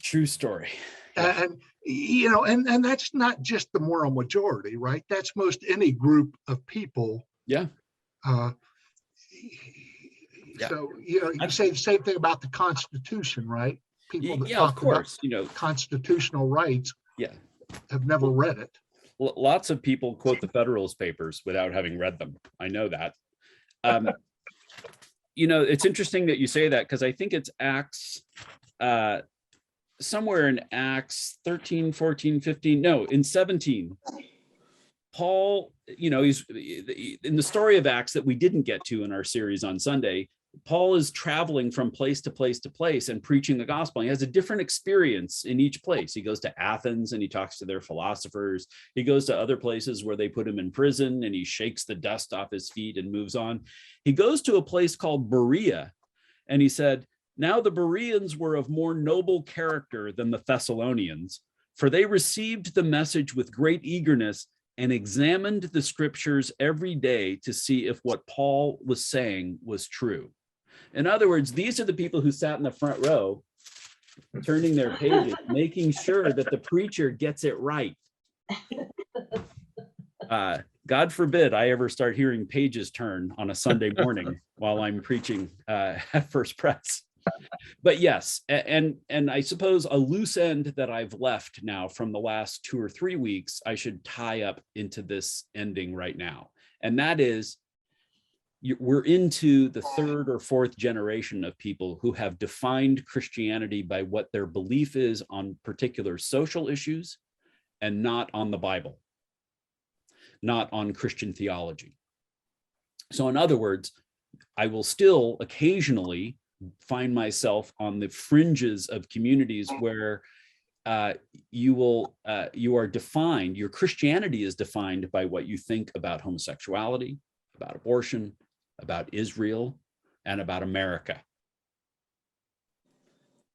True story. And you know, and that's not just the moral majority, right? That's most any group of people. Yeah. So you know, you say the same thing about the Constitution, right? People that talk of course, about constitutional rights, yeah, have never read it. Lots of people quote the Federalist Papers without having read them. I know that. You know, it's interesting that you say that, because I think it's Acts, somewhere in Acts 13, 14, 15, no, in 17. Paul, you know, he's in the story of Acts that we didn't get to in our series on Sunday. Paul is traveling from place to place to place and preaching the gospel. He has a different experience in each place. He goes to Athens and he talks to their philosophers. He goes to other places where they put him in prison and he shakes the dust off his feet and moves on. He goes to a place called Berea, and he said, "Now the Bereans were of more noble character than the Thessalonians, for they received the message with great eagerness and examined the scriptures every day to see if what Paul was saying was true." In other words, these are the people who sat in the front row, turning their pages, making sure that the preacher gets it right. God forbid I ever start hearing pages turn on a Sunday morning while I'm preaching at First Press. But yes, and I suppose a loose end that I've left now from the last 2 or 3 weeks, I should tie up into this ending right now. And that is, we're into the 3rd or 4th generation of people who have defined Christianity by what their belief is on particular social issues and not on the Bible, not on Christian theology. So in other words, I will still occasionally find myself on the fringes of communities where you are defined, your Christianity is defined by what you think about homosexuality, about abortion, about Israel, and about America.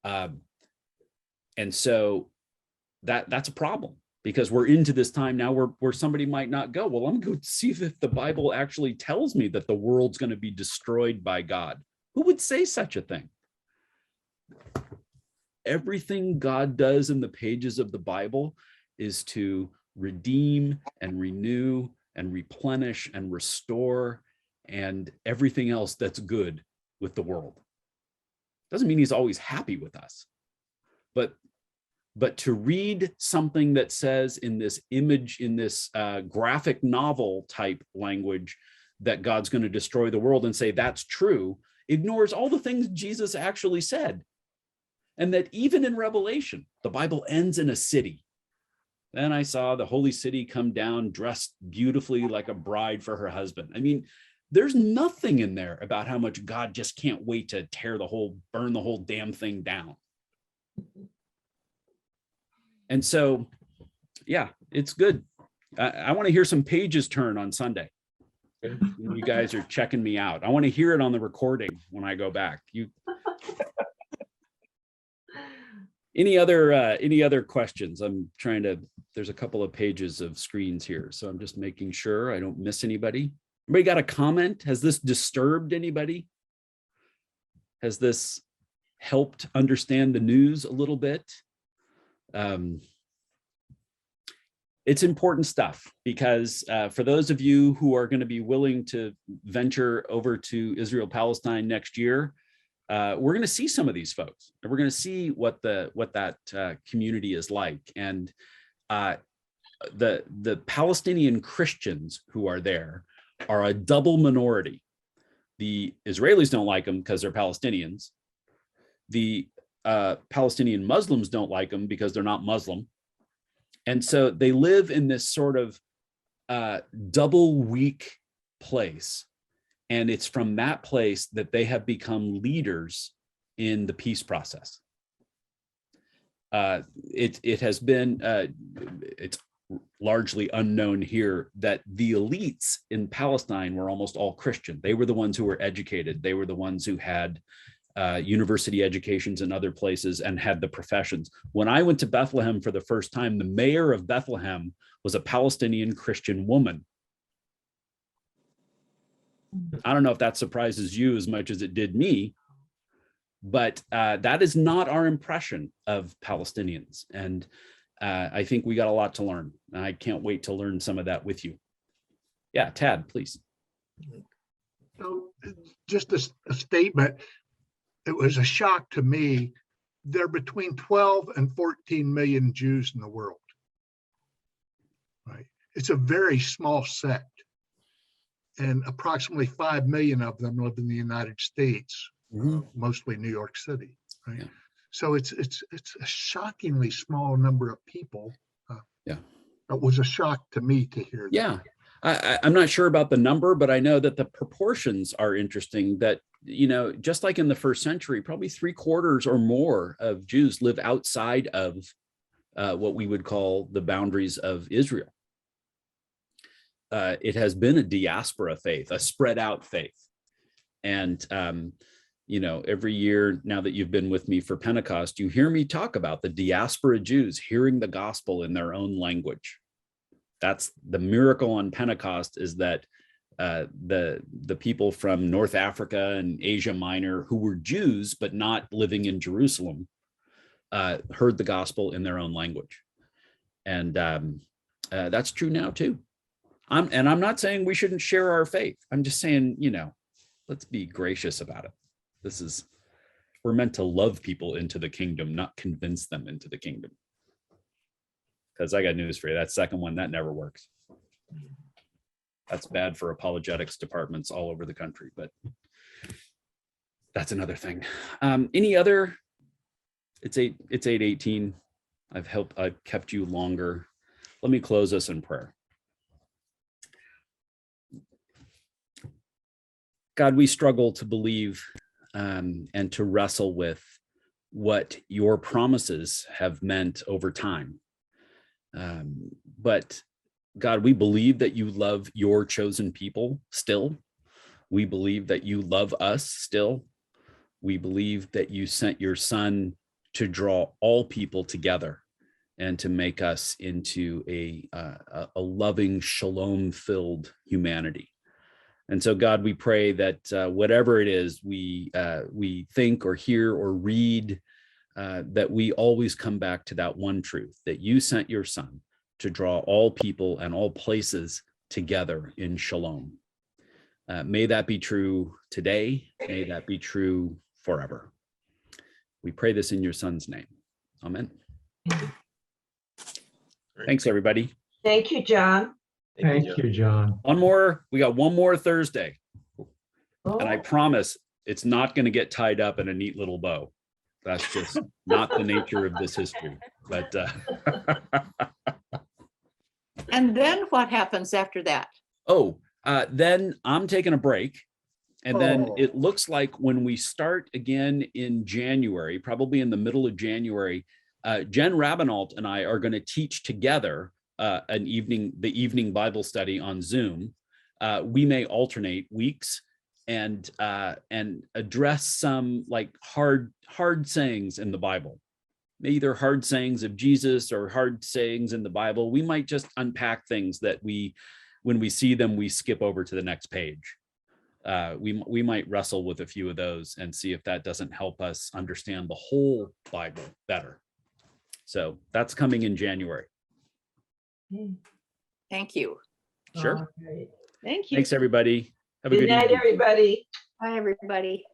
And so that's a problem, because we're into this time now where somebody might not go, well, I'm going to see if the Bible actually tells me that the world's going to be destroyed by God. Who would say such a thing? Everything God does in the pages of the Bible is to redeem and renew and replenish and restore and everything else that's good with the world. Doesn't mean he's always happy with us, but to read something that says in this image, in this graphic novel type language, that God's going to destroy the world and say that's true, ignores all the things Jesus actually said. And that even in Revelation, the Bible ends in a city. Then I saw the holy city come down dressed beautifully like a bride for her husband. I mean, there's nothing in there about how much God just can't wait to burn the whole damn thing down. And so, yeah, it's good. I want to hear some pages turn on Sunday. You guys are checking me out. I want to hear it on the recording when I go back. Any other questions? I'm trying to, there's a couple of pages of screens here, so I'm just making sure I don't miss anybody. Anybody got a comment? Has this disturbed anybody? Has this helped understand the news a little bit? It's important stuff, because for those of you who are going to be willing to venture over to Israel, Palestine next year, we're going to see some of these folks, and we're going to see what that community is like. And the Palestinian Christians who are there are a double minority. The Israelis don't like them because they're Palestinians. The Palestinian Muslims don't like them because they're not Muslim. And so they live in this sort of double weak place. And it's from that place that they have become leaders in the peace process. It has been, it's largely unknown here that the elites in Palestine were almost all Christian. They were the ones who were educated. They were the ones who had university educations in other places and had the professions. When I went to Bethlehem for the first time, the mayor of Bethlehem was a Palestinian Christian woman. I don't know if that surprises you as much as it did me, but that is not our impression of Palestinians. And I think we got a lot to learn. And I can't wait to learn some of that with you. Yeah, Tad, please. So just a statement. It was a shock to me. There are between 12 and 14 million Jews in the world. Right? It's a very small sect. And approximately 5 million of them live in the United States, mostly New York City. Right. Yeah. So it's a shockingly small number of people. Yeah. It was a shock to me to hear that. Yeah. I'm not sure about the number, but I know that the proportions are interesting, that, you know, just like in the first century, probably 3/4 or more of Jews live outside of what we would call the boundaries of Israel. It has been a diaspora faith, a spread out faith. And, you know, every year now that you've been with me for Pentecost, you hear me talk about the diaspora Jews hearing the gospel in their own language. That's the miracle on Pentecost, is that the people from North Africa and Asia Minor who were Jews but not living in Jerusalem heard the gospel in their own language. And that's true now too. I'm not saying we shouldn't share our faith. I'm just saying, you know, let's be gracious about it. We're meant to love people into the kingdom, not convince them into the kingdom. Because I got news for you. That second one, that never works. That's bad for apologetics departments all over the country, but that's another thing. Any other? It's 8:18. I've kept you longer. Let me close us in prayer. God, we struggle to believe and to wrestle with what your promises have meant over time. But God, we believe that you love your chosen people still. We believe that you love us still. We believe that you sent your son to draw all people together and to make us into a loving, shalom-filled humanity. And so, God, we pray that whatever it is we think or hear or read, that we always come back to that one truth, that you sent your son to draw all people and all places together in shalom. May that be true today. May that be true forever. We pray this in your son's name. Amen. Thanks, everybody. Thank you, John. Thank you, John. We got one more Thursday. And I promise it's not going to get tied up in a neat little bow. That's just not the nature of this history. But and then what happens after that? Then I'm taking a break. And then it looks like when we start again in January, probably in the middle of January, Jen Rabinault and I are going to teach together the evening Bible study on Zoom. We may alternate weeks and address some like hard sayings in the Bible, either hard sayings of Jesus or hard sayings in the Bible. We might just unpack things that when we see them, we skip over to the next page. We might wrestle with a few of those and see if that doesn't help us understand the whole Bible better. So that's coming in January. Thank you. Sure. Right. Thank you. Thanks, everybody. Have a good night, evening. everybody. Bye, everybody.